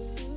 you.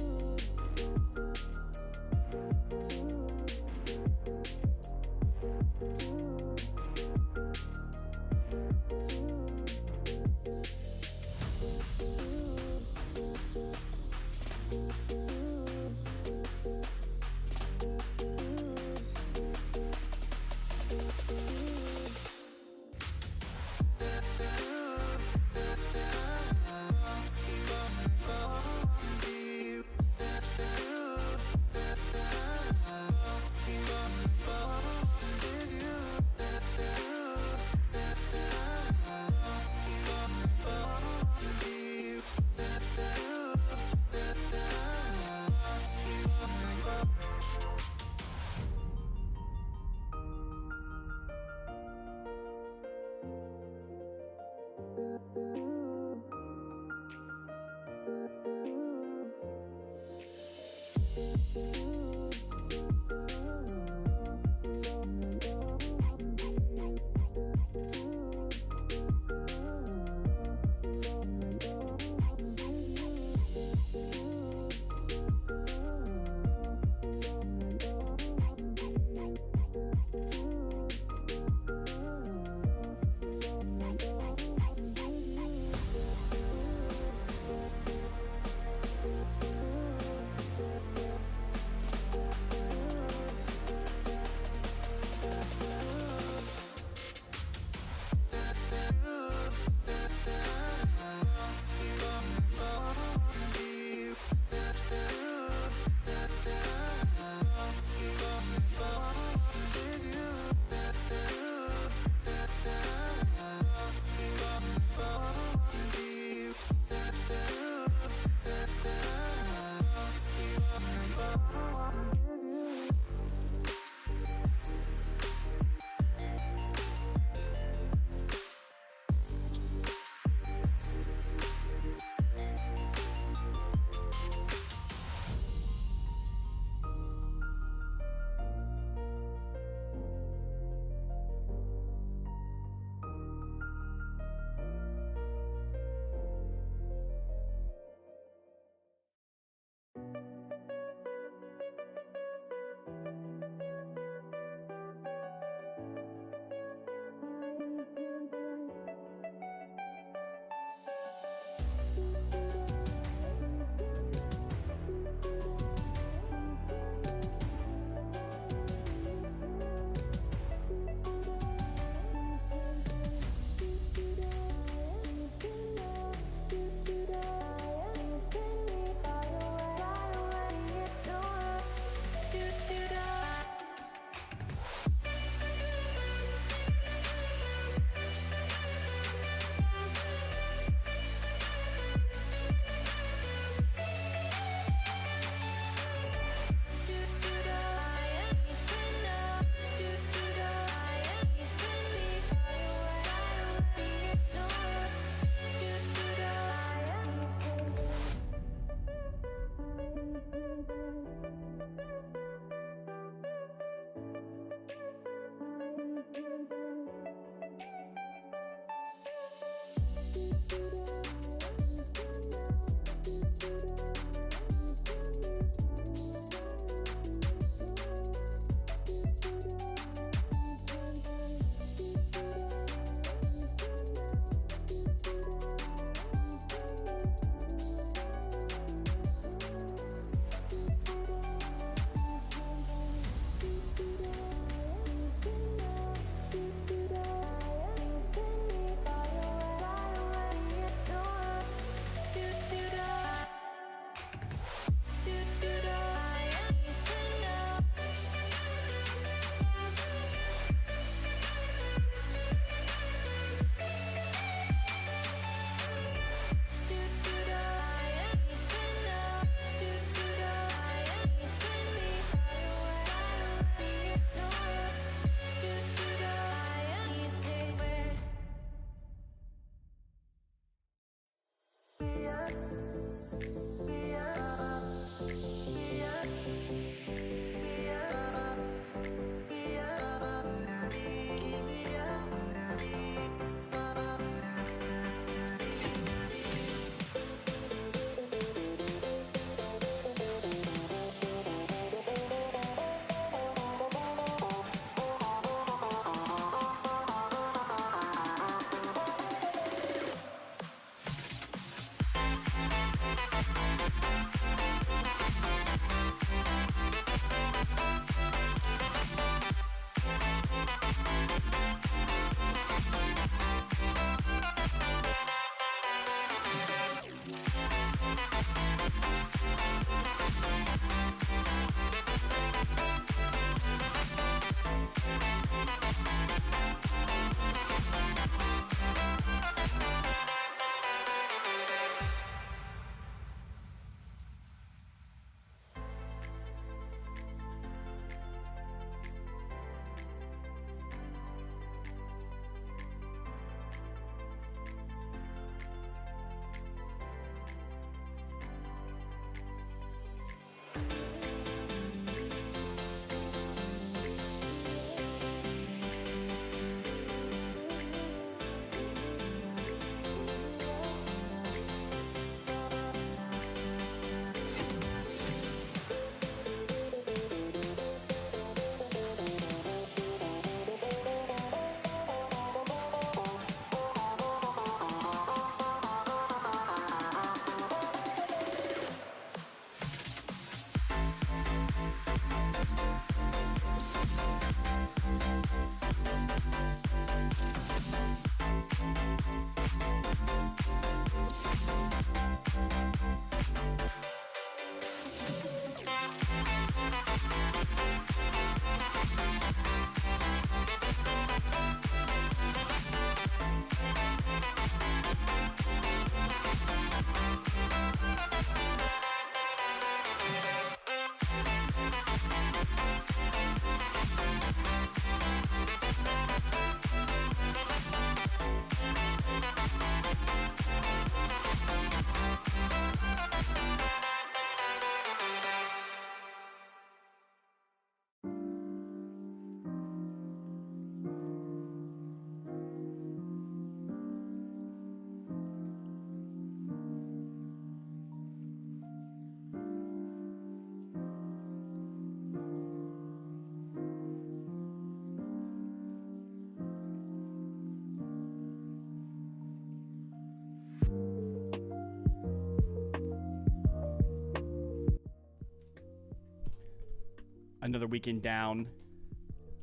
Another weekend down.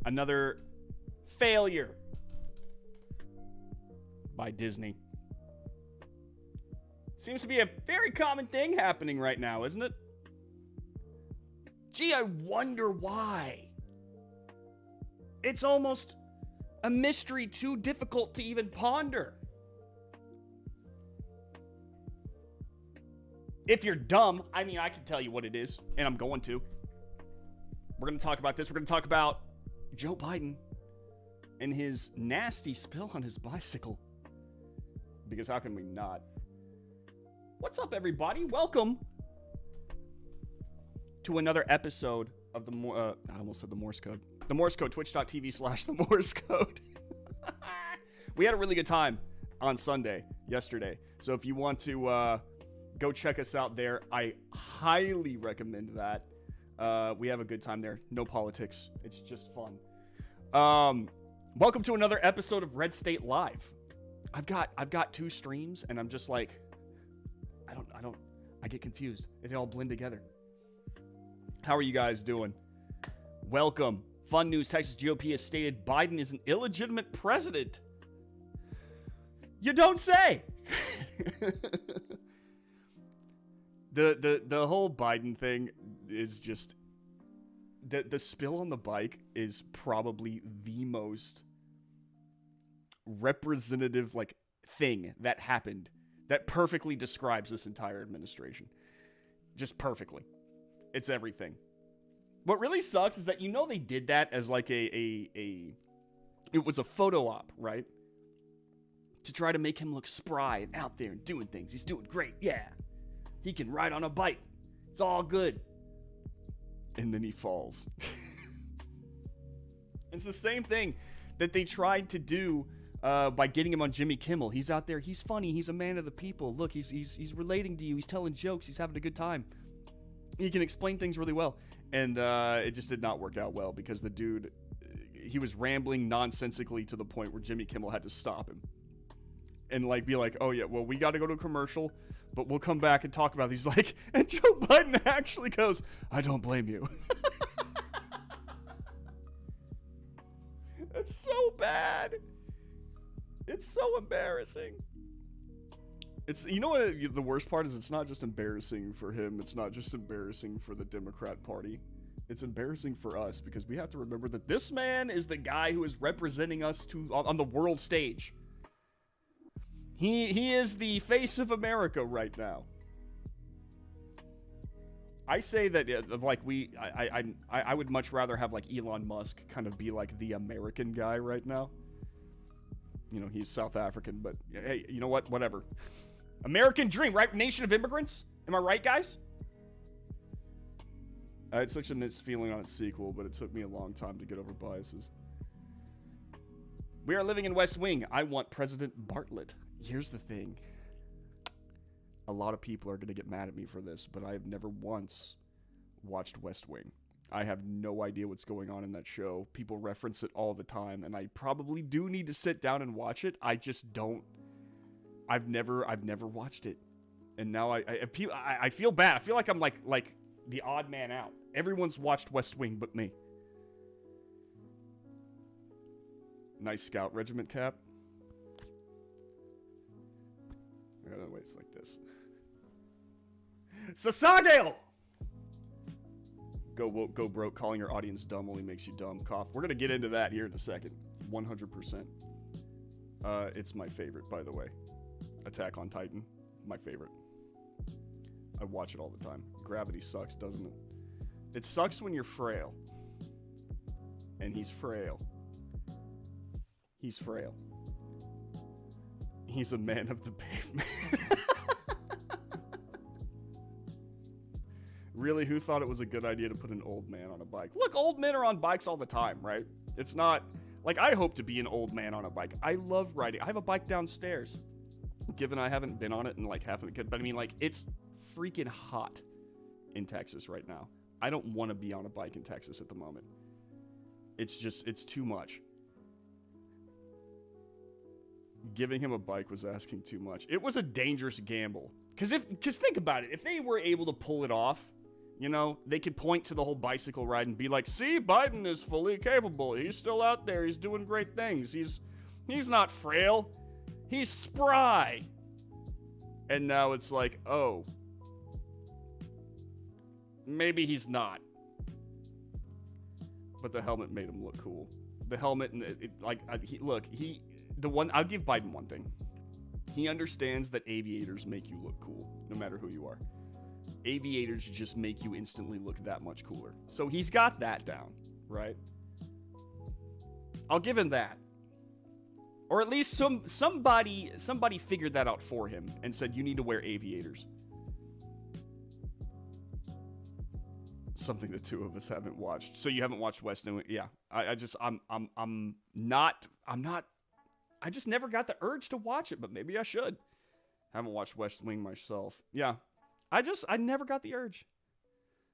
Another failure by Disney. Seems to be a very common thing happening right now, isn't it? Gee, I wonder why. It's almost a mystery too difficult to even ponder. If you're dumb, I mean, I can tell you what it is, and I'm going to. We're going to talk about this. We're going to talk about Joe Biden and his nasty spill on his bicycle. Because how can we not? What's up, everybody? Welcome to another episode of the I almost said the Morse Code. The Morse Code, twitch.tv/the Morse Code. We had a really good time on Sunday, yesterday. So if you want to go check us out there, I highly recommend that. We have a good time there. No politics. It's just fun. Welcome to another episode of Red State Live. I've got two streams, and I'm just like, I get confused. They all blend together. How are you guys doing? Welcome. Fun news. Texas GOP has stated Biden is an illegitimate president. You don't say. The whole Biden thing is just the spill on the bike is probably the most representative thing that happened that perfectly describes this entire administration. Just perfectly. It's everything. What really sucks is that they did that as it was a photo op, right? To try to make him look spry and out there and doing things. He's doing great. Yeah. He can ride on a bike. It's all good. And then he falls. It's the same thing that they tried to do by getting him on Jimmy Kimmel. He's out there. He's funny. He's a man of the people. Look, he's relating to you. He's telling jokes. He's having a good time. He can explain things really well. And it just did not work out well because the dude, he was rambling nonsensically to the point where Jimmy Kimmel had to stop him. And be like, oh yeah, well, we got to go to a commercial, but we'll come back and talk about these. And Joe Biden actually goes, I don't blame you. It's so bad. It's so embarrassing. It's, you know what the worst part is? It's not just embarrassing for him. It's not just embarrassing for the Democrat Party. It's embarrassing for us because we have to remember that this man is the guy who is representing us on the world stage. He is the face of America right now. I say that I would much rather have Elon Musk kind of be the American guy right now. He's South African, but hey, you know what? Whatever. American dream, right? Nation of immigrants. Am I right, guys? I had such a mixed feeling on its sequel, but it took me a long time to get over biases. We are living in West Wing. I want President Bartlett. Here's the thing. A lot of people are going to get mad at me for this, but I have never once watched West Wing. I have no idea what's going on in that show. People reference it all the time, and I probably do need to sit down and watch it. I just don't. I've never watched it, and now I feel bad. I feel like I'm like the odd man out. Everyone's watched West Wing but me. Nice Scout Regiment cap. Wait, it's like this. Sasadale! Go broke. Calling your audience dumb only makes you dumb. Cough. We're gonna get into that here in a second. 100%. It's my favorite, by the way. Attack on Titan. My favorite. I watch it all the time. Gravity sucks, doesn't it? It sucks when you're frail. And he's frail. He's frail. He's a man of the pavement. Really, who thought it was a good idea to put an old man on a bike? Look, old men are on bikes all the time, right? It's not... I hope to be an old man on a bike. I love riding. I have a bike downstairs. Given I haven't been on it in, half of the... But, I mean, it's freaking hot in Texas right now. I don't want to be on a bike in Texas at the moment. It's just... It's too much. Giving him a bike was asking too much. It was a dangerous gamble. Because think about it. If they were able to pull it off, You know, they could point to the whole bicycle ride and be like, see, Biden is fully capable. He's still out there. He's doing great things. He's not frail. He's spry. And now it's like, oh, maybe he's not. But the helmet made him look cool. The helmet, and I'll give Biden one thing. He understands that aviators make you look cool, no matter who you are. Aviators just make you instantly look that much cooler. So he's got that down, right? I'll give him that. Or at least somebody figured that out for him and said, you need to wear aviators. Something the two of us haven't watched. So you haven't watched West Wing? Yeah. I just never got the urge to watch it, but maybe I should. Haven't watched West Wing myself. Yeah. I never got the urge.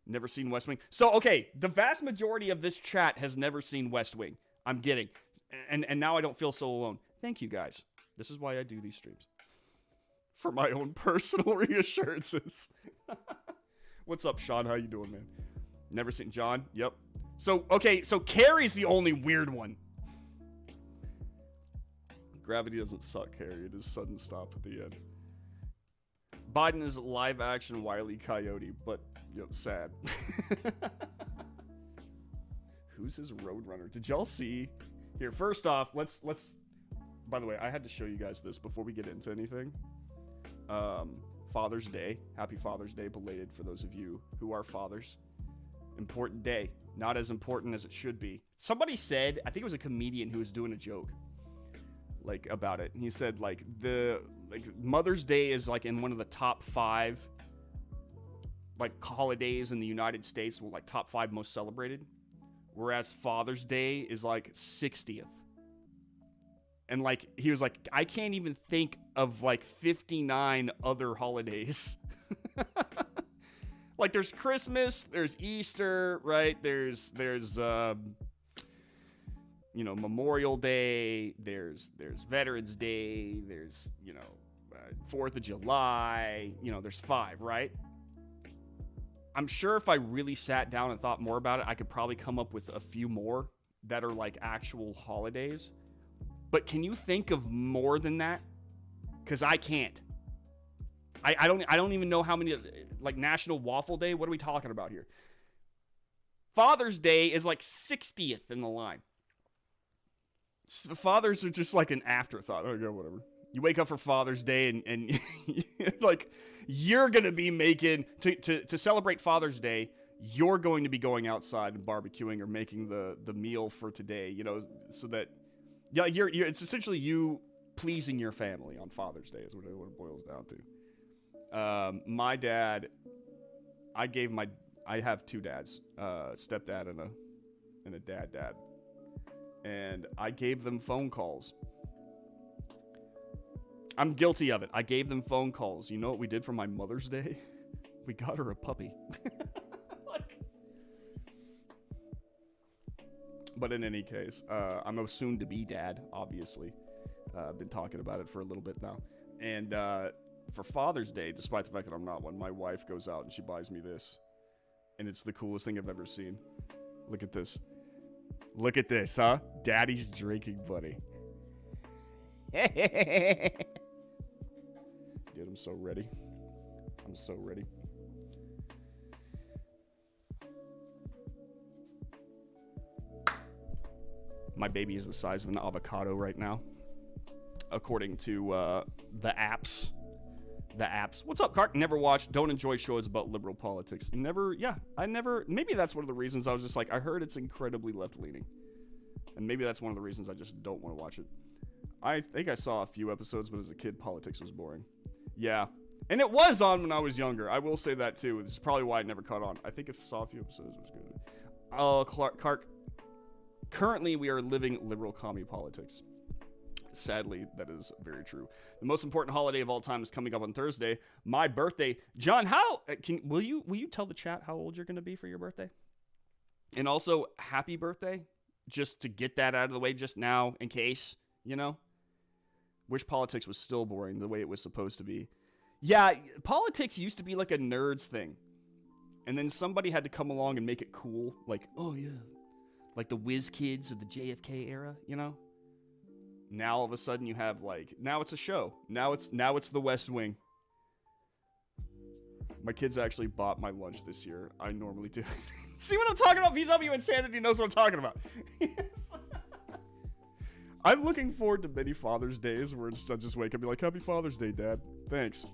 Never seen West Wing. So, okay, the vast majority of this chat has never seen West Wing. I'm kidding. And now I don't feel so alone. Thank you, guys. This is why I do these streams. For my own personal reassurances. What's up, Sean? How you doing, man? Never seen John? Yep. So, okay, so Carrie's the only weird one. Gravity doesn't suck, Carrie. It is sudden stop at the end. Biden is a live-action Wile E. Coyote, but, sad. Who's his Roadrunner? Did y'all see? Here, first off, let's. By the way, I had to show you guys this before we get into anything. Father's Day. Happy Father's Day, belated for those of you who are fathers. Important day. Not as important as it should be. Somebody said, I think it was a comedian who was doing a joke, about it. And he said, Mother's Day is, in one of the top 5, holidays in the United States, top 5 most celebrated. Whereas Father's Day is, 60th. And, he was like, I can't even think of, 59 other holidays. There's Christmas, there's Easter, right? There's Memorial Day, there's Veterans Day, there's, 4th of July, there's 5, right? I'm sure if I really sat down and thought more about it, I could probably come up with a few more that are actual holidays. But can you think of more than that? Because I can't. I don't even know how many, National Waffle Day. What are we talking about here? Father's Day is 60th in the line. Fathers are just an afterthought. Okay, whatever. You wake up for Father's Day and you're going to be making, to celebrate Father's Day, you're going to be going outside and barbecuing or making the meal for today, so that, it's essentially you pleasing your family on Father's Day is what it boils down to. My dad, I have 2 dads, stepdad and a dad. And I gave them phone calls. I'm guilty of it. I gave them phone calls. You know what we did for my Mother's Day? We got her a puppy. But in any case, I'm a soon-to-be dad, obviously. I've been talking about it for a little bit now. And for Father's Day, despite the fact that I'm not one, my wife goes out and she buys me this. And it's the coolest thing I've ever seen. Look at this. Look at this, huh? Daddy's drinking buddy. Dude, I'm so ready. I'm so ready. My baby is the size of an avocado right now, according to the apps. The apps. What's up, Cart? Never watched. Don't enjoy shows about liberal politics. Never. Yeah, I never. Maybe that's one of the reasons I was just I heard it's incredibly left-leaning. And maybe that's one of the reasons I just don't want to watch it. I think I saw a few episodes, but as a kid, politics was boring. Yeah. And it was on when I was younger. I will say that, too. This is probably why I never caught on. I think I saw a few episodes. It was good. Clark. Currently, we are living liberal commie politics. Sadly, that is very true. The most important holiday of all time is coming up on Thursday. My birthday. John, will you tell the chat how old you're going to be for your birthday? And also, happy birthday. Just to get that out of the way just now, in case, Wish politics was still boring the way it was supposed to be. Yeah, politics used to be a nerds thing. And then somebody had to come along and make it cool. Like, oh yeah. Like the whiz kids of the JFK era, you know? Now all of a sudden you have like, now it's a show. Now it's the West Wing. My kids actually bought my lunch this year. I normally do. See what I'm talking about? VW Insanity knows what I'm talking about. Yes. I'm looking forward to many Father's Days where I just wake up and be like, Happy Father's Day, Dad. Thanks.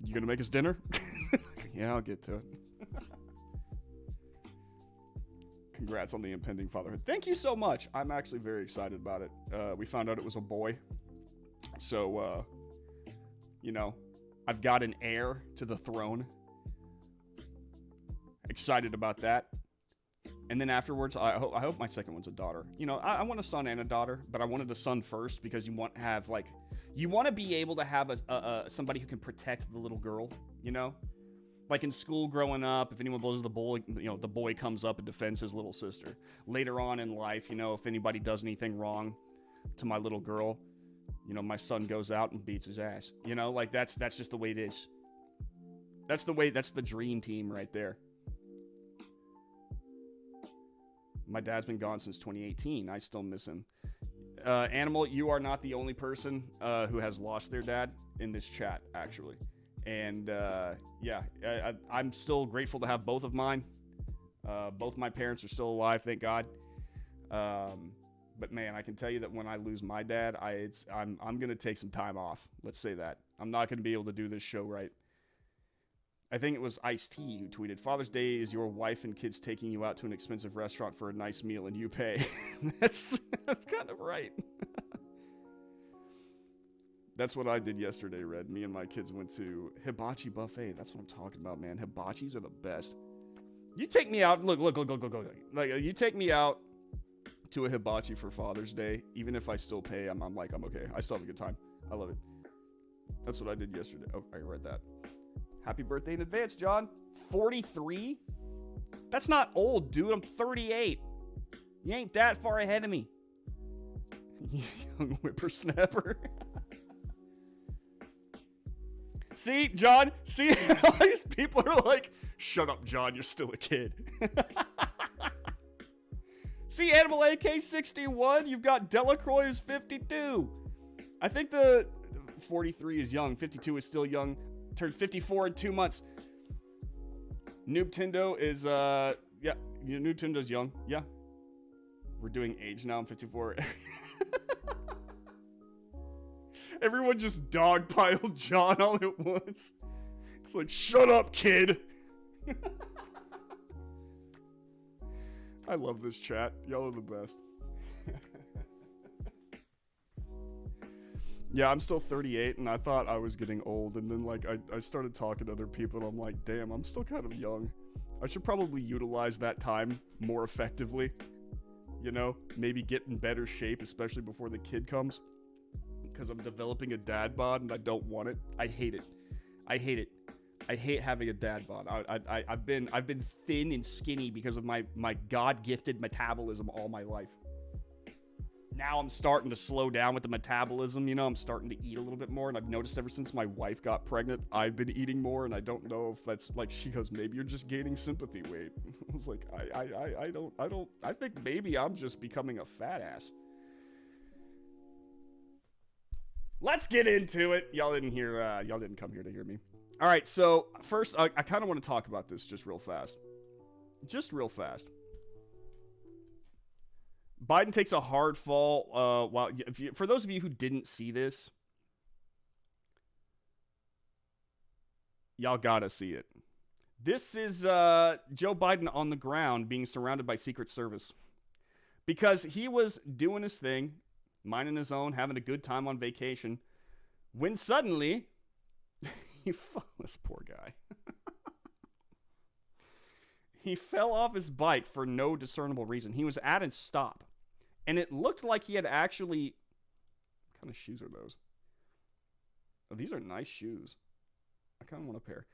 You gonna make us dinner? Yeah, I'll get to it. Congrats on the impending fatherhood. Thank you so much. I'm actually very excited about it. We found out it was a boy. So, you know, I've got an heir to the throne. Excited about that. And then afterwards, I hope my second one's a daughter. You know, I want a son and a daughter, but I wanted a son first because you want to be able to have somebody who can protect the little girl, you know? Like in school growing up, if anyone blows the boy, you know, the boy comes up and defends his little sister. Later on in life, you know, if anybody does anything wrong to my little girl, you know, my son goes out and beats his ass. You know, like that's just the way it is. That's the dream team right there. My dad's been gone since 2018. I still miss him. Animal, you are not the only person who has lost their dad in this chat, actually. And yeah, I'm still grateful to have both of mine. Both my parents are still alive, thank God. But man, I can tell you that when I lose my dad, I'm gonna take some time off. Let's say that. I'm not gonna be able to do this show right. I think it was Ice-T who tweeted, Father's Day is your wife and kids taking you out to an expensive restaurant for a nice meal and you pay. That's kind of right. That's what I did yesterday, Red. Me and my kids went to Hibachi Buffet. That's what I'm talking about, man. Hibachis are the best. You take me out. Look. Like, you take me out to a hibachi for Father's Day. Even if I still pay, I'm okay. I still have a good time. I love it. That's what I did yesterday. Oh, I read that. Happy birthday in advance, John. 43? That's not old, dude. I'm 38. You ain't that far ahead of me. Young whippersnapper. See, John? See, all these people are like, shut up, John. You're still a kid. See, Animal AK61. You've got Delacroix who's 52. I think the 43 is young. 52 is still young. Turned 54 in 2 months. Noobtendo is, yeah, Noobtendo's young. Yeah. We're doing age now. I'm 54. Everyone just dogpiled John all at once. It's like, shut up, kid. I love this chat. Y'all are the best. Yeah, I'm still 38, and I thought I was getting old, and then, like, I started talking to other people, and I'm like, damn, I'm still kind of young. I should probably utilize that time more effectively. You know? Maybe get in better shape, especially before the kid comes. Because I'm developing a dad bod, and I don't want it. I hate it. I hate it. I hate having a dad bod. I've been thin and skinny because of my God-gifted metabolism all my life. Now I'm starting to slow down with the metabolism, you know, I'm starting to eat a little bit more, and I've noticed ever since my wife got pregnant, I've been eating more, and I don't know if that's, like, she goes, maybe you're just gaining sympathy weight. I was like, I think maybe I'm just becoming a fat ass. Let's get into it. Y'all didn't come here to hear me. All right, so first, I kind of want to talk about this just real fast. Biden takes a hard fall. For those of you who didn't see this, y'all gotta see it. This is Joe Biden on the ground being surrounded by Secret Service because he was doing his thing, minding his own, having a good time on vacation, when suddenly this poor guy. He fell off his bike for no discernible reason. He was at a stop. And it looked like he had actually... What kind of shoes are those? Oh, these are nice shoes. I kind of want a pair.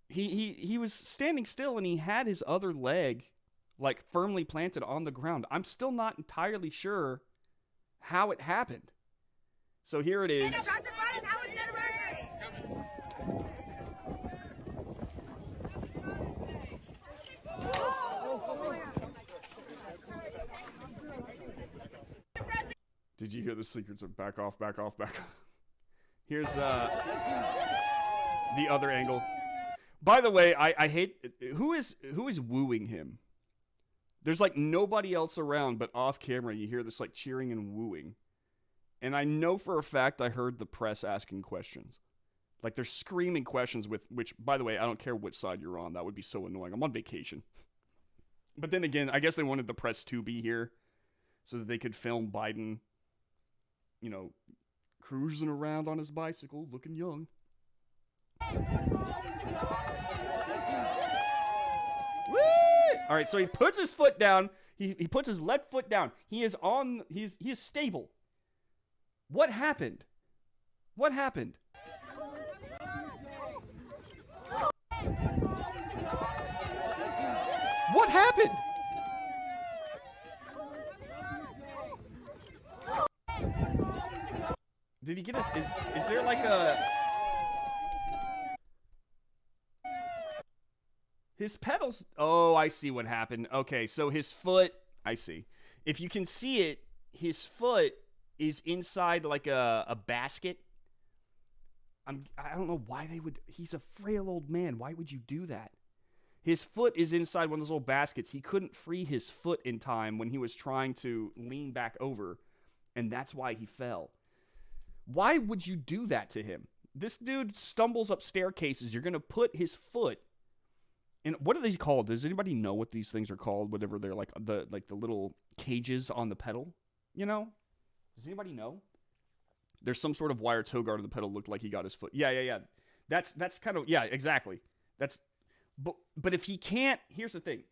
He was standing still and he had his other leg like firmly planted on the ground. I'm still not entirely sure how it happened. So here it is. Did you hear the secrets of back off, back off, back off? Here's the other angle. By the way, I hate who is wooing him. There's like nobody else around, but off camera you hear this like cheering and wooing. And I know for a fact I heard the press asking questions. Like they're screaming questions with which, by the way, I don't care which side you're on. That would be so annoying. I'm on vacation. But then again, I guess they wanted the press to be here so that they could film Biden, you know, cruising around on his bicycle, looking young. Woo! All right, so he puts his foot down. He puts his left foot down. He is stable. What happened? What happened? What happened? Did he get his... Is there like a... His pedals... Oh, I see what happened. Okay, so his foot... I see. If you can see it, his foot is inside like a basket. I don't know why they would... He's a frail old man. Why would you do that? His foot is inside one of those little baskets. He couldn't free his foot in time when he was trying to lean back over, and that's why he fell. Why would you do that to him? This dude stumbles up staircases. You're going to put his foot in... What are these called? Does anybody know what these things are called? Whatever they're like the little cages on the pedal, you know? Does anybody know? There's some sort of wire toe guard on the pedal. Looked like he got his foot. Yeah. That's kind of... Yeah, exactly. That's... But if he can't... Here's the thing.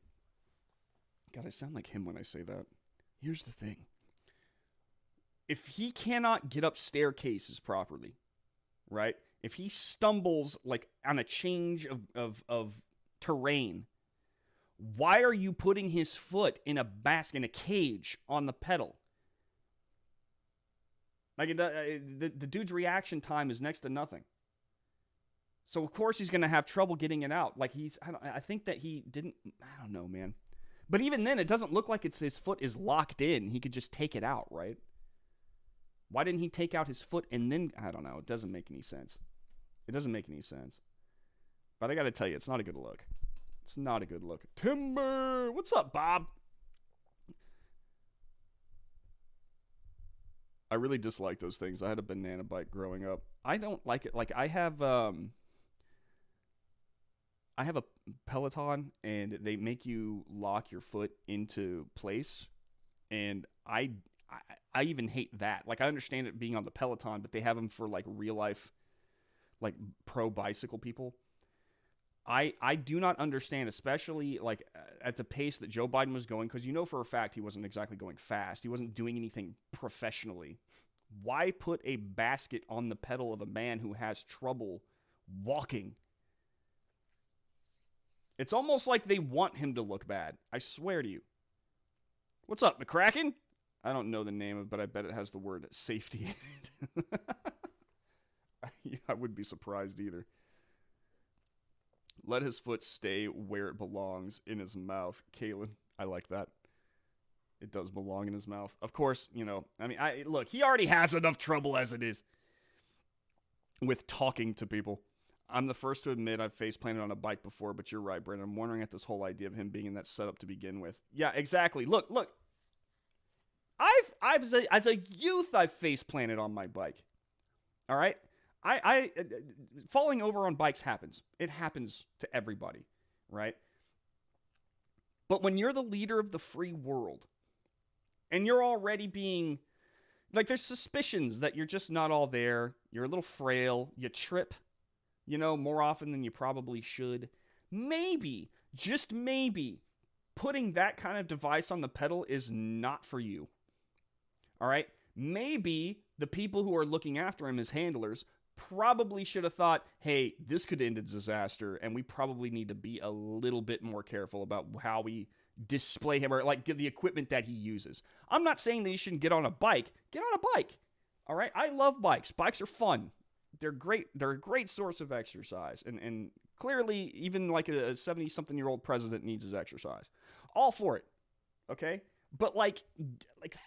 God, I sound like him when I say that. Here's the thing. If he cannot get up staircases properly, right? If he stumbles like on a change of terrain, why are you putting his foot in a basket, in a cage on the pedal? Like the dude's reaction time is next to nothing. So of course he's going to have trouble getting it out. Like I think that he didn't, I don't know, man. But even then, it doesn't look like his foot is locked in. He could just take it out, right? Why didn't he take out his foot and then, I don't know. It doesn't make any sense. It doesn't make any sense. But I got to tell you, it's not a good look. It's not a good look. Timber! What's up, Bob? I really dislike those things. I had a banana bike growing up. I don't like it. Like, I have a Peloton, and they make you lock your foot into place. And I even hate that. Like, I understand it being on the Peloton, but they have them for, like, real life, like, pro bicycle people. I do not understand, especially, like, at the pace that Joe Biden was going, because you know for a fact he wasn't exactly going fast. He wasn't doing anything professionally. Why put a basket on the pedal of a man who has trouble walking? It's almost like they want him to look bad. I swear to you. What's up, McCracken? I don't know the name of it, but I bet it has the word safety in it. I wouldn't be surprised either. Let his foot stay where it belongs, in his mouth. Kalen, I like that. It does belong in his mouth. Of course, you know, I mean, look, he already has enough trouble as it is with talking to people. I'm the first to admit I've face planted on a bike before, but you're right, Brandon. I'm wondering at this whole idea of him being in that setup to begin with. Yeah, exactly. Look. As a youth, I've face planted on my bike. All right? I falling over on bikes happens. It happens to everybody, right? But when you're the leader of the free world, and you're already being, like, there's suspicions that you're just not all there, you're a little frail, you trip, you know, more often than you probably should, maybe, just maybe, putting that kind of device on the pedal is not for you. All right? Maybe the people who are looking after him as handlers probably should have thought, hey, this could end in disaster, and we probably need to be a little bit more careful about how we display him, or like the equipment that he uses. I'm not saying that you shouldn't get on a bike. Get on a bike. All right? I love bikes. Bikes are fun. They're great. They're a great source of exercise. And clearly, even like a 70-something-year-old president needs his exercise. All for it. Okay? But like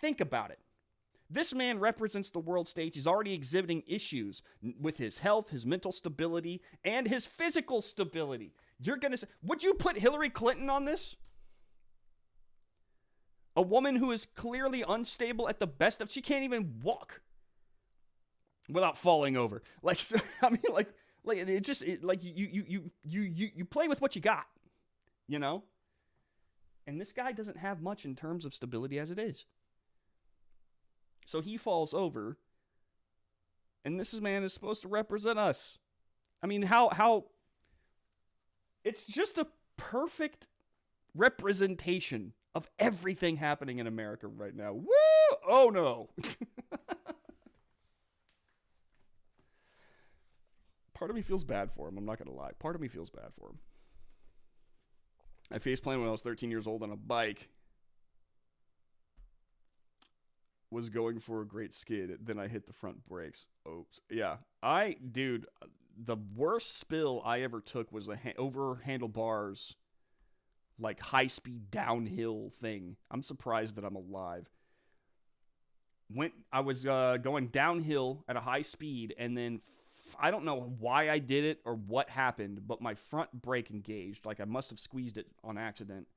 think about it. This man represents the world stage. He's already exhibiting issues with his health, his mental stability, and his physical stability. You're going to say, would you put Hillary Clinton on this? A woman who is clearly unstable at the best of, she can't even walk without falling over. Like, so, I mean, like it just like you play with what you got, you know? And this guy doesn't have much in terms of stability as it is. So he falls over, and this man is supposed to represent us. I mean, how it's just a perfect representation of everything happening in America right now. Woo! Oh no. Part of me feels bad for him. I'm not going to lie. Part of me feels bad for him. I faceplanted when I was 13 years old on a bike. Was going for a great skid. Then I hit the front brakes. Oops. Yeah. Dude, the worst spill I ever took was over handlebars, like high-speed downhill thing. I'm surprised that I'm alive. I was going downhill at a high speed, and then I don't know why I did it or what happened, but my front brake engaged. Like I must have squeezed it on accident.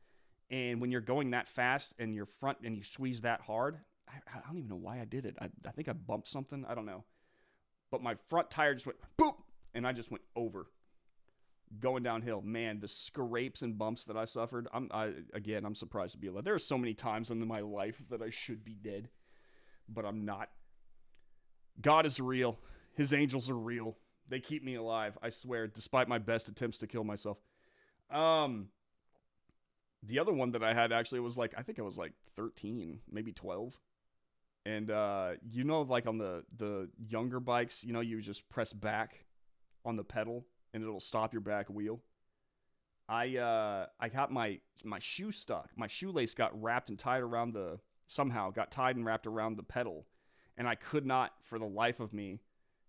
And when you're going that fast and your front and you squeeze that hard, I don't even know why I did it. I think I bumped something. I don't know. But my front tire just went boop, and I just went over. Going downhill. Man, the scrapes and bumps that I suffered. I'm surprised to be alive. There are so many times in my life that I should be dead, but I'm not. God is real. His angels are real. They keep me alive, I swear, despite my best attempts to kill myself. The other one that I had actually was I think I was 13, maybe 12. And, like on the younger bikes, you just press back on the pedal and it'll stop your back wheel. I got my shoe stuck. My shoelace got wrapped and tied around got tied and wrapped around the pedal. And I could not, for the life of me,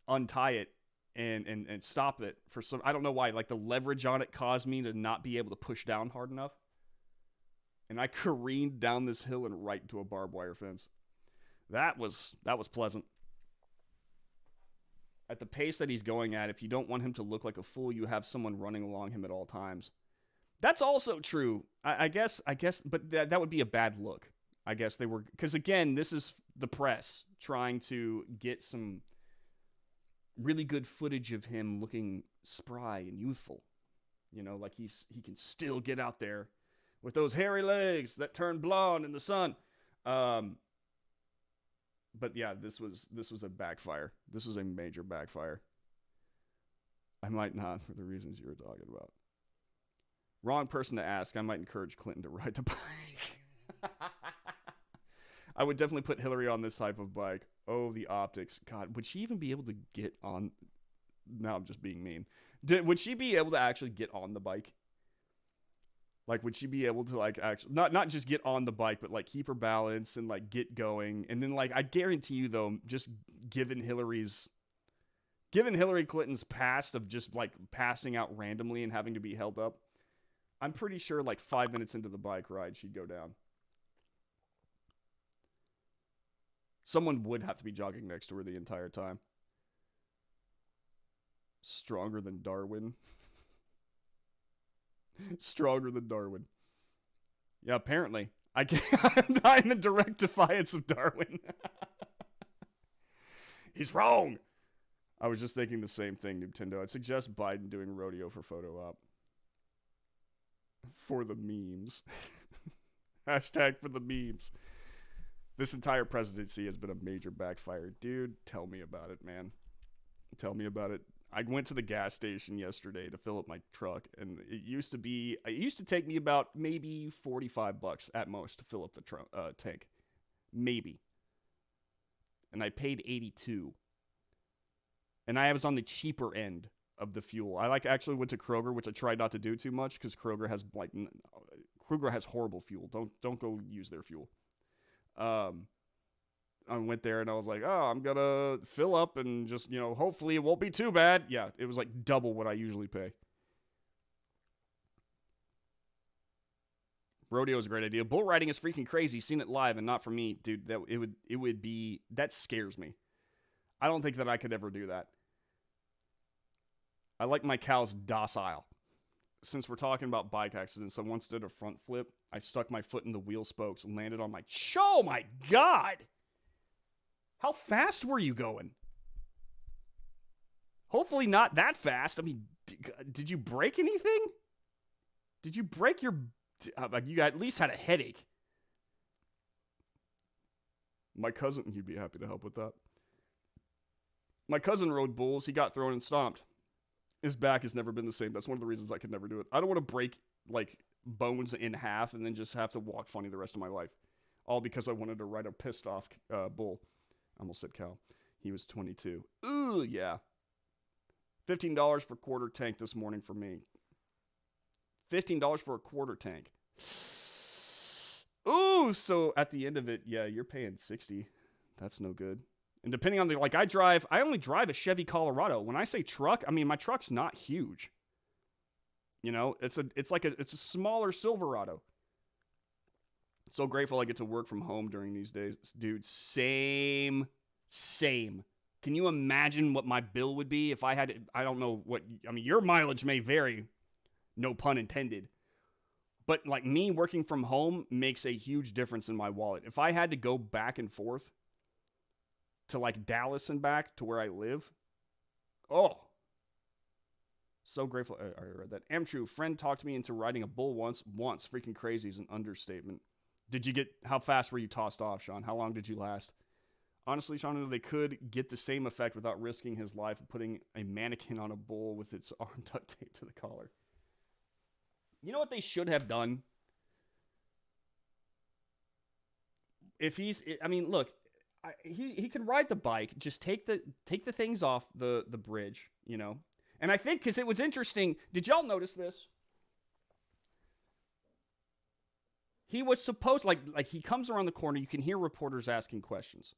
untie it and stop it for some, I don't know why, the leverage on it caused me to not be able to push down hard enough. And I careened down this hill and right into a barbed wire fence. That was pleasant. At the pace that he's going at, if you don't want him to look like a fool, you have someone running along him at all times. That's also true. I guess, but that would be a bad look. I guess they were, because again, this is the press trying to get some really good footage of him looking spry and youthful. Like he can still get out there with those hairy legs that turn blonde in the sun. But yeah, this was a backfire. This was a major backfire. I might not, for the reasons you were talking about. Wrong person to ask. I might encourage Clinton to ride the bike. I would definitely put Hillary on this type of bike. Oh, the optics. God, would she even be able to get on? No, I'm just being mean. Would she be able to actually get on the bike? Would she be able to, actually, not just get on the bike, but, keep her balance and, get going? And then, I guarantee you, though, just given Hillary Clinton's past of just, passing out randomly and having to be held up, I'm pretty sure, 5 minutes into the bike ride, she'd go down. Someone would have to be jogging next to her the entire time. Stronger than Darwin. Stronger than Darwin. Yeah, apparently. I'm in direct defiance of Darwin. He's wrong. I was just thinking the same thing, Nintendo. I'd suggest Biden doing rodeo for photo op. For the memes. Hashtag for the memes. This entire presidency has been a major backfire. Dude, tell me about it, man. Tell me about it. I went to the gas station yesterday to fill up my truck, and it used to take me about maybe $45 at most to fill up the tank. Maybe. And I paid $82. And I was on the cheaper end of the fuel. I actually went to Kroger, which I tried not to do too much because Kroger has horrible fuel. Don't go use their fuel. I went there and I was like, oh, I'm gonna fill up and just, hopefully it won't be too bad. Yeah, it was double what I usually pay. Rodeo is a great idea. Bull riding is freaking crazy. Seen it live and not for me, dude. That scares me. I don't think that I could ever do that. I like my cows docile. Since we're talking about bike accidents, I once did a front flip. I stuck my foot in the wheel spokes and landed on my... Oh my God! How fast were you going? Hopefully not that fast. I mean, did you break anything? Did you break your... You at least had a headache. My cousin... You'd be happy to help with that. My cousin rode bulls. He got thrown and stomped. His back has never been the same. That's one of the reasons I could never do it. I don't want to break, like, bones in half and then just have to walk funny the rest of my life. All because I wanted to ride a pissed off bull. I almost said cow. He was 22. Ooh, yeah. $15 for quarter tank this morning for me. $15 for a quarter tank. Ooh, so at the end of it, yeah, you're paying $60. That's no good. And depending on the, like, I only drive a Chevy Colorado. When I say truck, I mean, my truck's not huge. You know, it's a smaller Silverado. So grateful I get to work from home during these days. Dude, same. Can you imagine what my bill would be if I had, I don't know what, I mean, your mileage may vary, no pun intended. But like me working from home makes a huge difference in my wallet. If I had to go back and forth to like Dallas and back to where I live, oh, so grateful. I read that. True. Friend talked me into riding a bull once. Freaking crazy is an understatement. How fast were you tossed off, Sean? How long did you last? Honestly, Sean, they could get the same effect without risking his life of putting a mannequin on a bull with its arm duct taped to the collar. You know what they should have done? Look, he could ride the bike, just take the things off the bridge, you know. And I think, because it was interesting, did y'all notice this? He was supposed, like he comes around the corner, you can hear reporters asking questions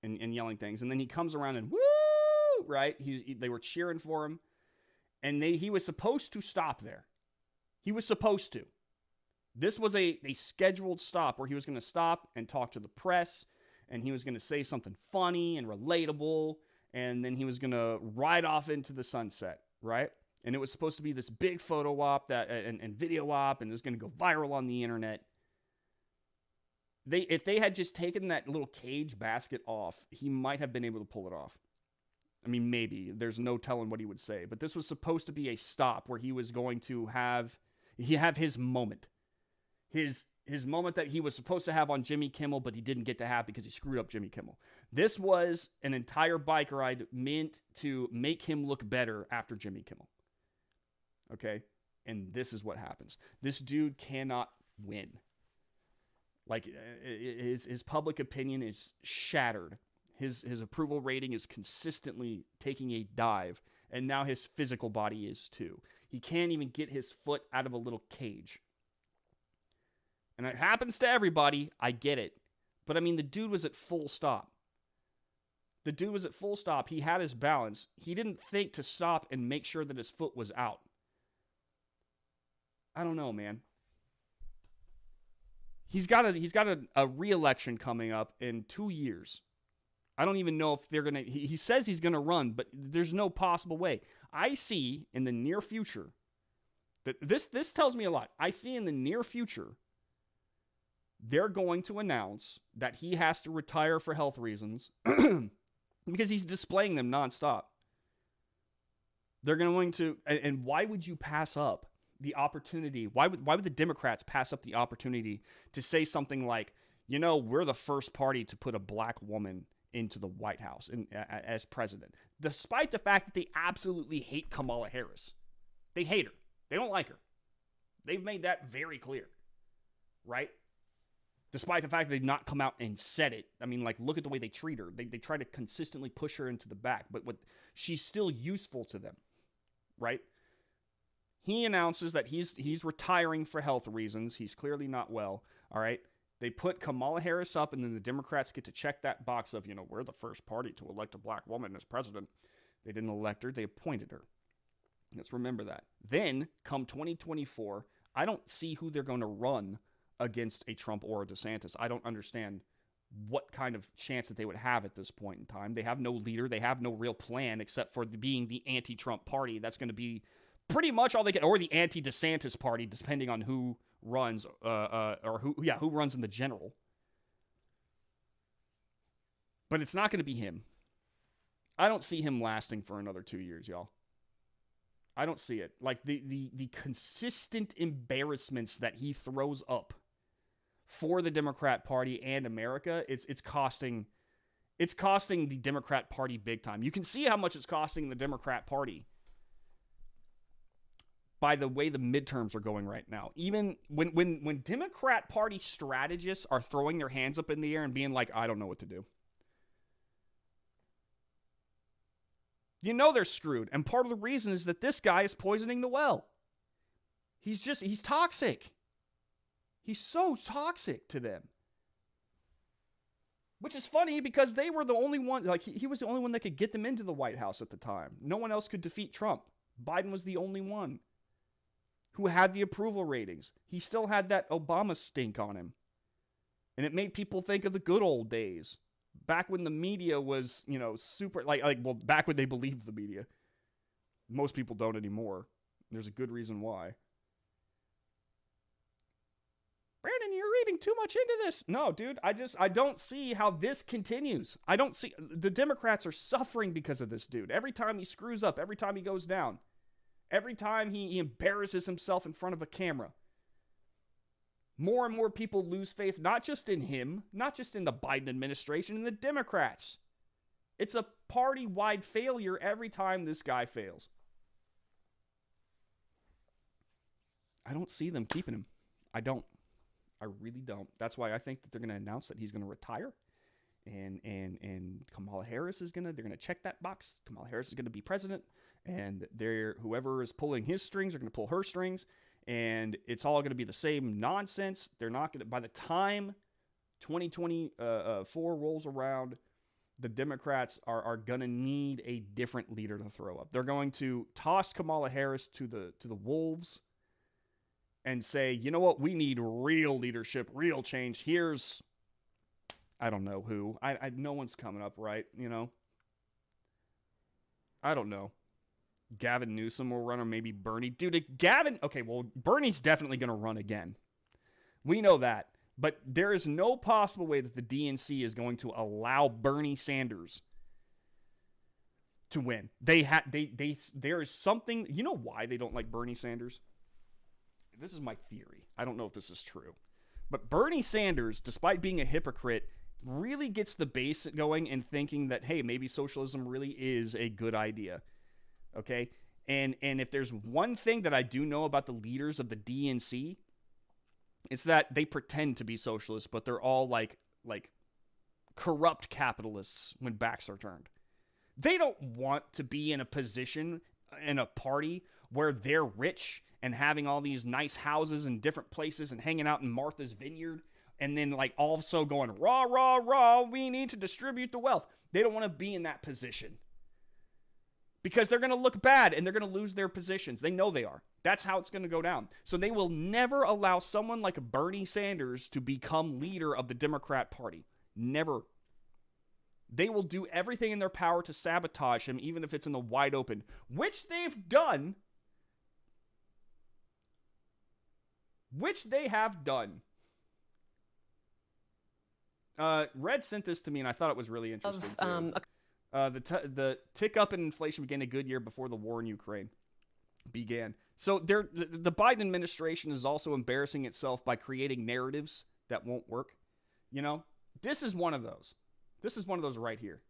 and yelling things, and then he comes around and woo, right? They were cheering for him, and he was supposed to stop there. He was supposed to. This was a scheduled stop where he was going to stop and talk to the press, and he was going to say something funny and relatable, and then he was going to ride off into the sunset, right? And it was supposed to be this big photo op and video op, and it was going to go viral on the internet. If they had just taken that little cage basket off, he might have been able to pull it off. I mean, maybe. There's no telling what he would say. But this was supposed to be a stop where he was going to have his moment. His moment that he was supposed to have on Jimmy Kimmel, but he didn't get to have because he screwed up Jimmy Kimmel. This was an entire bike ride meant to make him look better after Jimmy Kimmel. Okay? And this is what happens. This dude cannot win. Like, his public opinion is shattered. His approval rating is consistently taking a dive, and now his physical body is too. He can't even get his foot out of a little cage. And it happens to everybody. I get it. But, I mean, the dude was at full stop. He had his balance. He didn't think to stop and make sure that his foot was out. I don't know, man. He's got a re-election coming up in 2 years. I don't even know if they're going to... He says he's going to run, but there's no possible way. I see in the near future... that this tells me a lot. I see in the near future... they're going to announce that he has to retire for health reasons because he's displaying them nonstop. They're going to... And why would you pass up the opportunity? Why would the Democrats pass up the opportunity to say something like, you know, we're the first party to put a black woman into the White House as president, despite the fact that they absolutely hate Kamala Harris. They hate her. They don't like her. They've made that very clear, right? Despite the fact that they've not come out and said it. I mean, like, look at the way they treat her. They try to consistently push her into the back, but she's still useful to them, right? He announces that he's retiring for health reasons. He's clearly not well, all right? They put Kamala Harris up, and then the Democrats get to check that box of, you know, we're the first party to elect a black woman as president. They didn't elect her. They appointed her. Let's remember that. Then, come 2024, I don't see who they're going to run against a Trump or a DeSantis. I don't understand what kind of chance that they would have at this point in time. They have no leader. They have no real plan except for being the anti-Trump party. That's going to be pretty much all they get, or the anti-DeSantis party, depending on who runs, or who runs in the general. But it's not going to be him. I don't see him lasting for another 2 years, y'all. I don't see it. Like the consistent embarrassments that he throws up for the Democrat Party and America, it's costing the Democrat Party big time. You can see how much it's costing the Democrat Party by the way the midterms are going right now. Even when Democrat Party strategists are throwing their hands up in the air and being like, I don't know what to do. You know they're screwed. And part of the reason is that this guy is poisoning the well. He's toxic. He's so toxic to them. Which is funny because they were the only one, like he was the only one that could get them into the White House at the time. No one else could defeat Trump. Biden was the only one who had the approval ratings. He still had that Obama stink on him. And it made people think of the good old days. Back when the media was, super, back when they believed the media. Most people don't anymore. There's a good reason why. Brandon, you're reading too much into this. No, dude, I don't see how this continues. I don't see, the Democrats are suffering because of this dude. Every time he screws up, every time he goes down, every time he embarrasses himself in front of a camera. More and more people lose faith, not just in him, not just in the Biden administration, and the Democrats. It's a party-wide failure every time this guy fails. I don't see them keeping him. I don't. I really don't. That's why I think that they're going to announce that he's going to retire. And Kamala Harris they're going to check that box. Kamala Harris is going to be president. And whoever is pulling his strings are going to pull her strings. And it's all going to be the same nonsense. They're not going to, by the time 2024 rolls around, the Democrats are going to need a different leader to throw up. They're going to toss Kamala Harris to the wolves and say, you know what, we need real leadership, real change. Here's, I don't know who. No one's coming up, right? I don't know. Gavin Newsom will run, or maybe Bernie. Dude, okay, well, Bernie's definitely going to run again. We know that. But there is no possible way that the DNC is going to allow Bernie Sanders to win. There is something, you know why they don't like Bernie Sanders? This is my theory. I don't know if this is true. But Bernie Sanders, despite being a hypocrite, really gets the base going and thinking that, hey, maybe socialism really is a good idea. Okay, and if there's one thing that I do know about the leaders of the DNC, it's that they pretend to be socialists, but they're all like corrupt capitalists when backs are turned. They don't want to be in a position in a party where they're rich and having all these nice houses in different places and hanging out in Martha's Vineyard and then also going rah, rah, rah, we need to distribute the wealth. They don't want to be in that position. Because they're going to look bad and they're going to lose their positions. They know they are. That's how it's going to go down. So they will never allow someone like Bernie Sanders to become leader of the Democrat Party. Never. They will do everything in their power to sabotage him, even if it's in the wide open, which they've done. Red sent this to me, and I thought it was really interesting, too. The tick up in inflation began a good year before the war in Ukraine began. So the Biden administration is also embarrassing itself by creating narratives that won't work. This is one of those. This is one of those right here.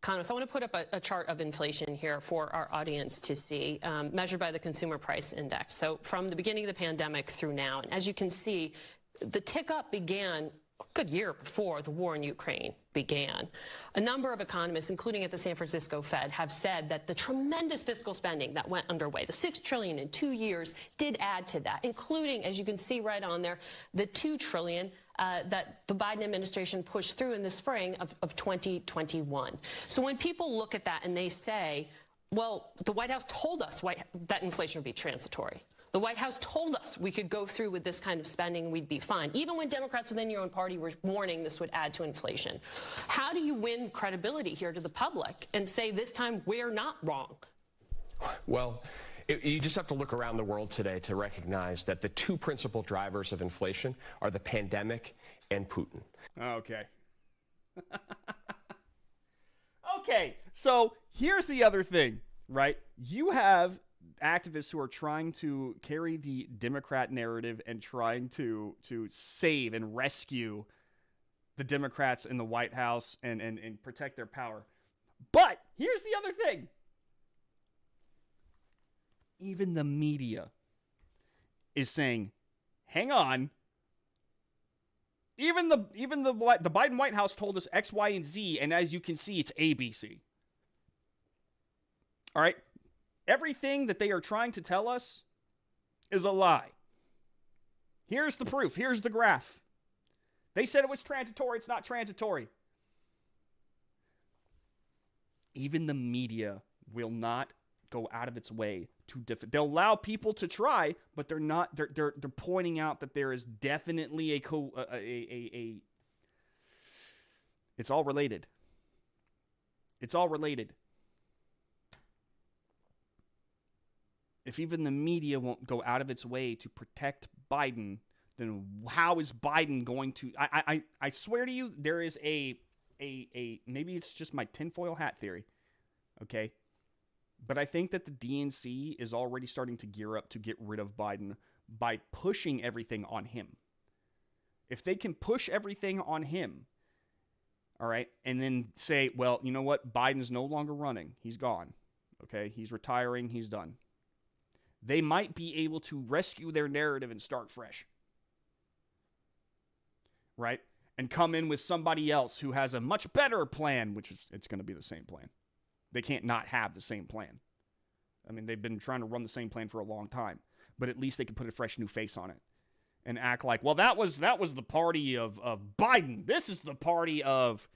Economist, I want to put up a chart of inflation here for our audience to see, measured by the Consumer Price Index. So from the beginning of the pandemic through now, and as you can see, the tick up began a good year before the war in Ukraine began. A number of economists, including at the San Francisco Fed, have said that the tremendous fiscal spending that went underway, the $6 trillion in 2 years, did add to that, including, as you can see right on there, the $2 trillion that the Biden administration pushed through in the spring of 2021. So when people look at that and they say, well, the White House told us that inflation would be transitory. The White House told us we could go through with this kind of spending and we'd be fine, even when Democrats within your own party were warning this would add to inflation. How do you win credibility here to the public and say this time we're not wrong? Well, you just have to look around the world today to recognize that the two principal drivers of inflation are the pandemic and Putin. Okay. Okay, so here's the other thing, right? You have activists who are trying to carry the Democrat narrative and trying to save and rescue the Democrats in the White House and protect their power. But here's the other thing. Even the media is saying, hang on. Even the Biden White House told us X, Y, and Z, and as you can see, it's ABC. All right? Everything that they are trying to tell us is a lie. Here's the proof. Here's the graph. They said it was transitory. It's not transitory. Even the media will not go out of its way to they'll allow people to try, but they're not. They're pointing out that there is definitely a it's all related. It's all related. If even the media won't go out of its way to protect Biden, then how is Biden going to? I swear to you, there is a maybe it's just my tinfoil hat theory, okay? But I think that the DNC is already starting to gear up to get rid of Biden by pushing everything on him. If they can push everything on him, all right, and then say, well, you know what? Biden's no longer running. He's gone. Okay, he's retiring. He's done. They might be able to rescue their narrative and start fresh. Right? And come in with somebody else who has a much better plan, which is, it's going to be the same plan. They can't not have the same plan. I mean, they've been trying to run the same plan for a long time, but at least they can put a fresh new face on it and act like, well, that was the party of Biden. This is the party of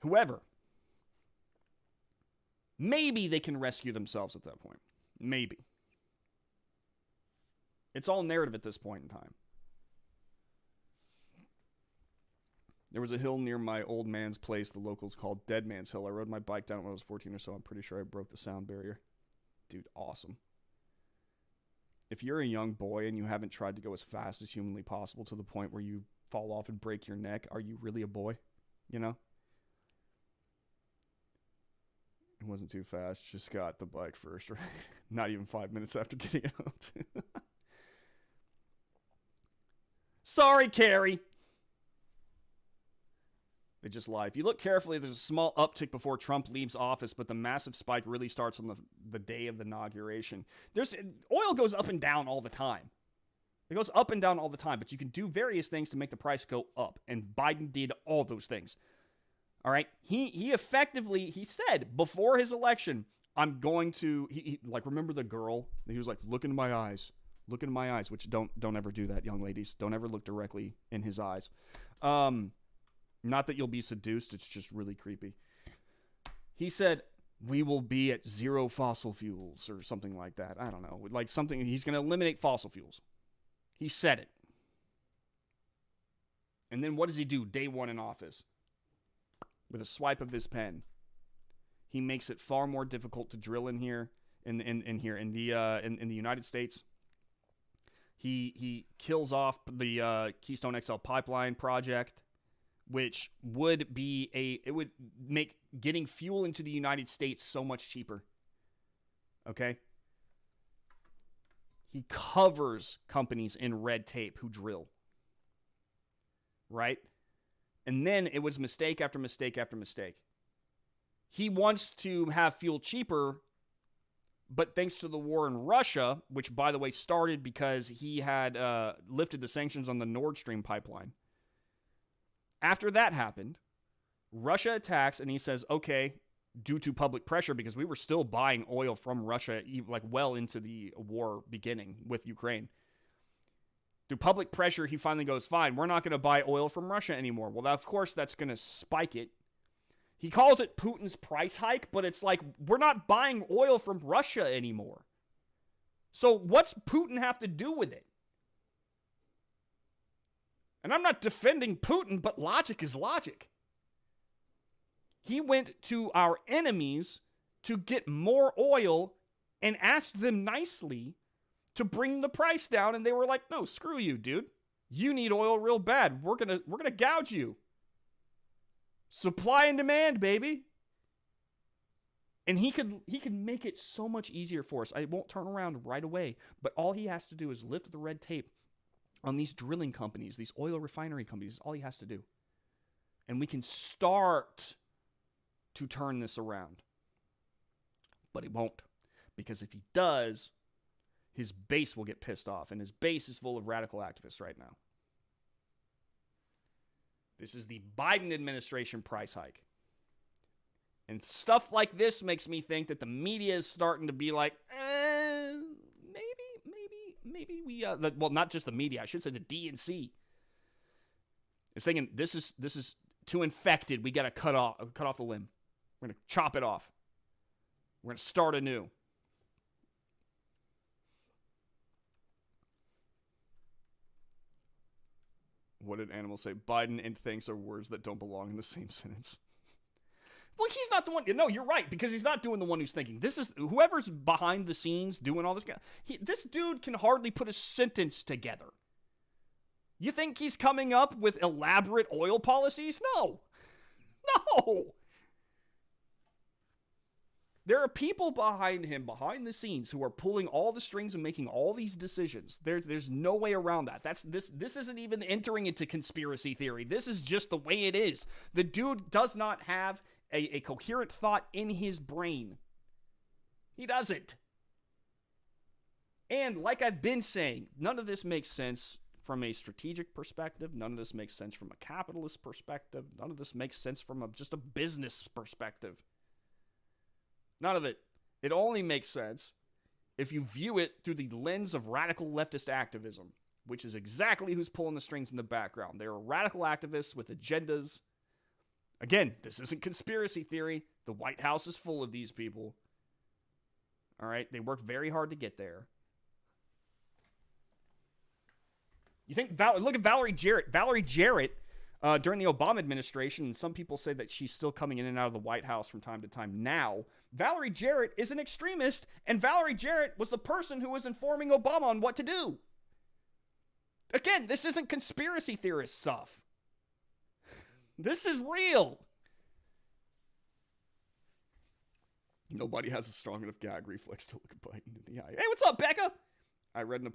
whoever. Maybe they can rescue themselves at that point. Maybe. It's all narrative at this point in time. There was a hill near my old man's place the locals called Dead Man's Hill. I rode my bike down when I was 14 or so. I'm pretty sure I broke the sound barrier. Dude, awesome. If you're a young boy and you haven't tried to go as fast as humanly possible to the point where you fall off and break your neck, are you really a boy? You know? It wasn't too fast. Just got the bike first, right? Not even 5 minutes after getting out. Sorry, Carrie. They just lie. If you look carefully, there's a small uptick before Trump leaves office, but the massive spike really starts on the day of the inauguration. Oil goes up and down all the time. It goes up and down all the time, but you can do various things to make the price go up, and Biden did all those things. All right? He effectively, he said before his election, I'm going to, he like, remember the girl? He was like, look into my eyes. Look into my eyes, which don't ever do that, young ladies. Don't ever look directly in his eyes. Not that you'll be seduced. It's just really creepy. He said, we will be at 0 fossil fuels or something like that. I don't know. Like something, he's going to eliminate fossil fuels. He said it. And then what does he do day one in office? With a swipe of his pen, he makes it far more difficult to drill in here, in the United States. He kills off the Keystone XL pipeline project, which would it would make getting fuel into the United States so much cheaper. Okay? He covers companies in red tape who drill. Right? And then it was mistake after mistake after mistake. He wants to have fuel cheaper, but thanks to the war in Russia, which, by the way, started because he had lifted the sanctions on the Nord Stream pipeline. After that happened, Russia attacks, and he says, okay, due to public pressure, because we were still buying oil from Russia like well into the war beginning with Ukraine. Through public pressure, he finally goes, fine, we're not going to buy oil from Russia anymore. Well, of course, that's going to spike it. He calls it Putin's price hike, but it's like, we're not buying oil from Russia anymore. So what's Putin have to do with it? And I'm not defending Putin, but logic is logic. He went to our enemies to get more oil and asked them nicely to bring the price down, and they were like, "No, screw you, dude. You need oil real bad. We're gonna gouge you." Supply and demand, baby. And he could make it so much easier for us. I won't turn around right away, but all he has to do is lift the red tape on these drilling companies, these oil refinery companies. All he has to do. And we can start to turn this around. But he won't. Because if he does, his base will get pissed off. And his base is full of radical activists right now. This is the Biden administration price hike. And stuff like this makes me think that the media is starting to be like, maybe we, well, not just the media, I should say the DNC is thinking this is too infected. We got to cut off the limb. We're going to chop it off. We're going to start anew. What did Animal say? Biden and thanks are words that don't belong in the same sentence. Well, he's not the one. No, you're right, because he's not doing the one who's thinking. This is whoever's behind the scenes doing all this. This dude can hardly put a sentence together. You think he's coming up with elaborate oil policies? No. There are people behind him, behind the scenes, who are pulling all the strings and making all these decisions. There's no way around that. This isn't even entering into conspiracy theory. This is just the way it is. The dude does not have a coherent thought in his brain. He doesn't. And like I've been saying, none of this makes sense from a strategic perspective. None of this makes sense from a capitalist perspective. None of this makes sense from just a business perspective. None of it. It only makes sense if you view it through the lens of radical leftist activism, which is exactly who's pulling the strings in the background. There are radical activists with agendas. Again, this isn't conspiracy theory. The White House is full of these people. All right? They work very hard to get there. You think, look at Valerie Jarrett. Valerie Jarrett, during the Obama administration, and some people say that she's still coming in and out of the White House from time to time now. Valerie Jarrett is an extremist, and Valerie Jarrett was the person who was informing Obama on what to do. Again, this isn't conspiracy theorist stuff. This is real. Nobody has a strong enough gag reflex to look Biden in the eye. Hey, what's up, Becca? I read an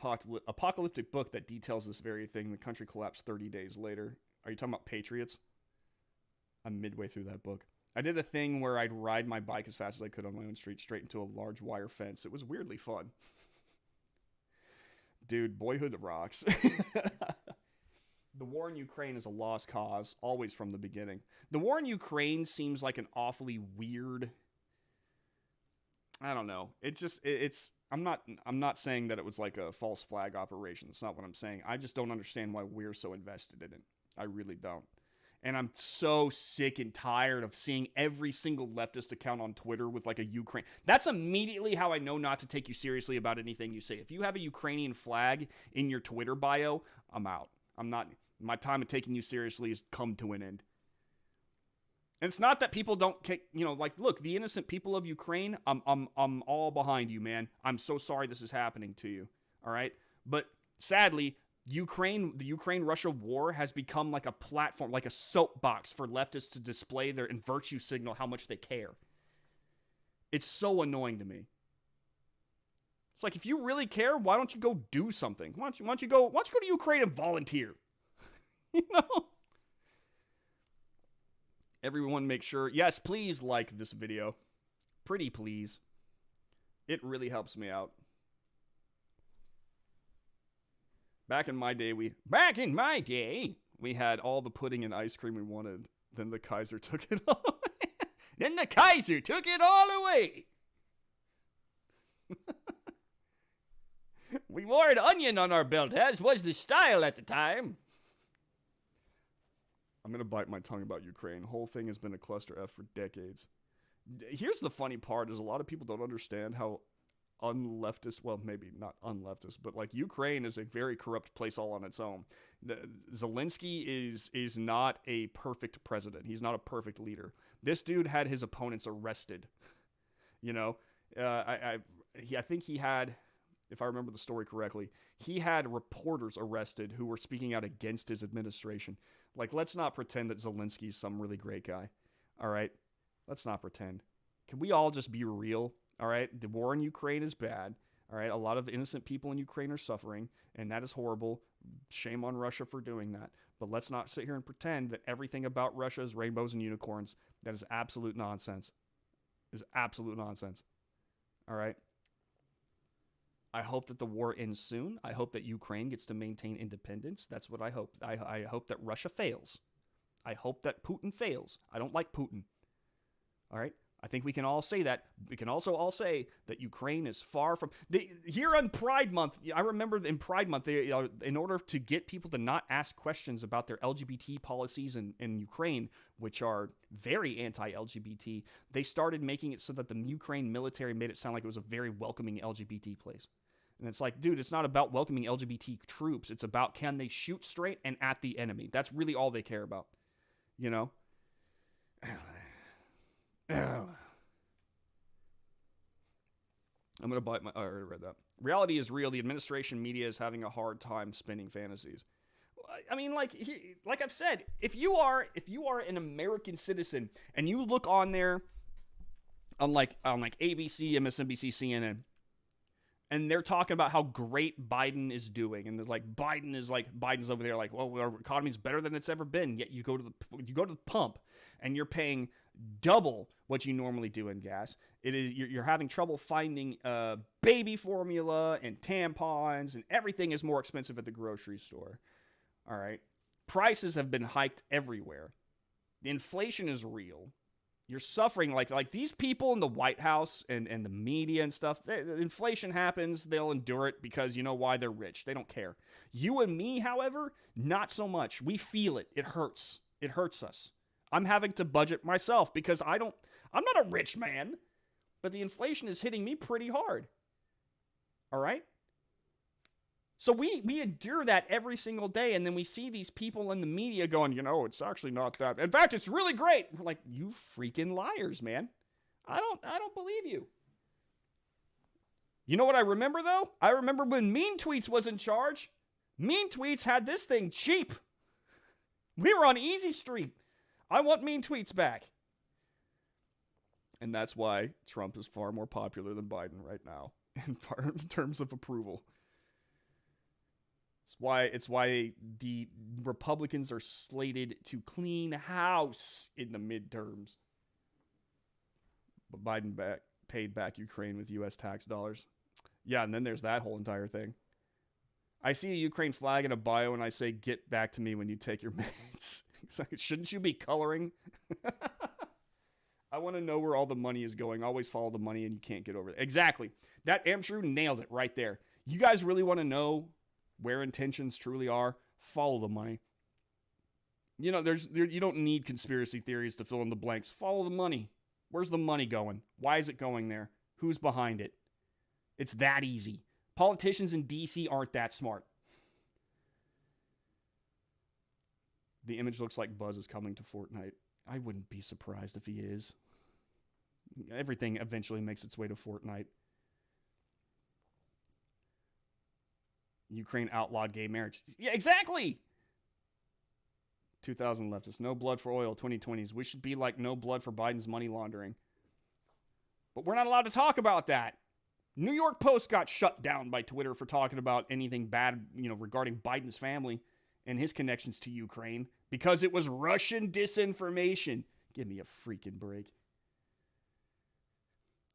apocalyptic book that details this very thing. The country collapsed 30 days later. Are you talking about Patriots? I'm midway through that book. I did a thing where I'd ride my bike as fast as I could on my own street straight into a large wire fence. It was weirdly fun. Dude, boyhood rocks. The war in Ukraine is a lost cause, always from the beginning. The war in Ukraine seems like an awfully weird... I don't know. I'm not saying that it was like a false flag operation. That's not what I'm saying. I just don't understand why we're so invested in it. I really don't. And I'm so sick and tired of seeing every single leftist account on Twitter with like a Ukraine. That's immediately how I know not to take you seriously about anything you say. If you have a Ukrainian flag in your Twitter bio, I'm out. I'm not. My time of taking you seriously has come to an end. And it's not that people don't, like, look, the innocent people of Ukraine, I'm all behind you, man. I'm so sorry this is happening to you, all right? But sadly, the Ukraine-Russia war has become like a platform, like a soapbox for leftists to display their and virtue signal how much they care. It's so annoying to me. It's like, if you really care, why don't you go do something? Why don't you go to Ukraine and volunteer? You know? Everyone make sure, yes, please like this video. Pretty please. It really helps me out. Back in my day, we had all the pudding and ice cream we wanted. Then the Kaiser took it all away. We wore an onion on our belt, as was the style at the time. I'm going to bite my tongue about Ukraine. The whole thing has been a cluster F for decades. Here's the funny part, is a lot of people don't understand how unleftist, well, maybe not unleftist, but like Ukraine is a very corrupt place all on its own. Zelensky is not a perfect president. He's not a perfect leader. This dude had his opponents arrested. You know, I think he had, if I remember the story correctly, he had reporters arrested who were speaking out against his administration. Like, let's not pretend that Zelensky's some really great guy. All right? Let's not pretend. Can we all just be real? All right? The war in Ukraine is bad. All right? A lot of innocent people in Ukraine are suffering, and that is horrible. Shame on Russia for doing that. But let's not sit here and pretend that everything about Russia is rainbows and unicorns. That is absolute nonsense. Is absolute nonsense. All right? I hope that the war ends soon. I hope that Ukraine gets to maintain independence. That's what I hope. I hope that Russia fails. I hope that Putin fails. I don't like Putin. All right? I think we can all say that. We can also all say that Ukraine is far from... Here on Pride Month, I remember in Pride Month, in order to get people to not ask questions about their LGBT policies in Ukraine, which are very anti-LGBT, they started making it so that the Ukraine military made it sound like it was a very welcoming LGBT place. And it's like, dude, it's not about welcoming LGBT troops. It's about, can they shoot straight and at the enemy? That's really all they care about. You know? I'm going to bite my... Oh, I already read that. Reality is real. The administration media is having a hard time spinning fantasies. I mean, like I've said, if you are an American citizen and you look on there on ABC, MSNBC, CNN, and they're talking about how great Biden is doing, and there's like Biden's over there like, well, our economy's better than it's ever been. Yet you go to the pump and you're paying double what you normally do in gas. You're having trouble finding baby formula and tampons, and everything is more expensive at the grocery store. All right, prices have been hiked everywhere. The inflation is real. You're suffering like these people in the White House and the media and stuff. Inflation happens. They'll endure it because you know why? They're rich. They don't care. You and me, however, not so much. We feel it. It hurts. It hurts us. I'm having to budget myself because I'm not a rich man, but the inflation is hitting me pretty hard. All right? So we endure that every single day, and then we see these people in the media going, you know, it's actually not that. In fact, it's really great. We're like, you freaking liars, man. I don't believe you. You know what I remember, though? I remember when Mean Tweets was in charge. Mean Tweets had this thing cheap. We were on Easy Street. I want Mean Tweets back. And that's why Trump is far more popular than Biden right now in terms of approval. It's why the Republicans are slated to clean house in the midterms. But Biden paid back Ukraine with U.S. tax dollars. Yeah, and then there's that whole entire thing. I see a Ukraine flag in a bio and I say, get back to me when you take your meds. Shouldn't you be coloring? I want to know where all the money is going. Always follow the money and you can't get over it. Exactly. That Amshrew nailed it right there. You guys really want to know where intentions truly are? Follow the money. You know, you don't need conspiracy theories to fill in the blanks. Follow the money. Where's the money going? Why is it going there? Who's behind it? It's that easy. Politicians in D.C. aren't that smart. The image looks like Buzz is coming to Fortnite. I wouldn't be surprised if he is. Everything eventually makes its way to Fortnite. Ukraine outlawed gay marriage. Yeah, exactly! 2000 leftists. No blood for oil, 2020s. We should be like no blood for Biden's money laundering. But we're not allowed to talk about that. New York Post got shut down by Twitter for talking about anything bad, regarding Biden's family and his connections to Ukraine because it was Russian disinformation. Give me a freaking break.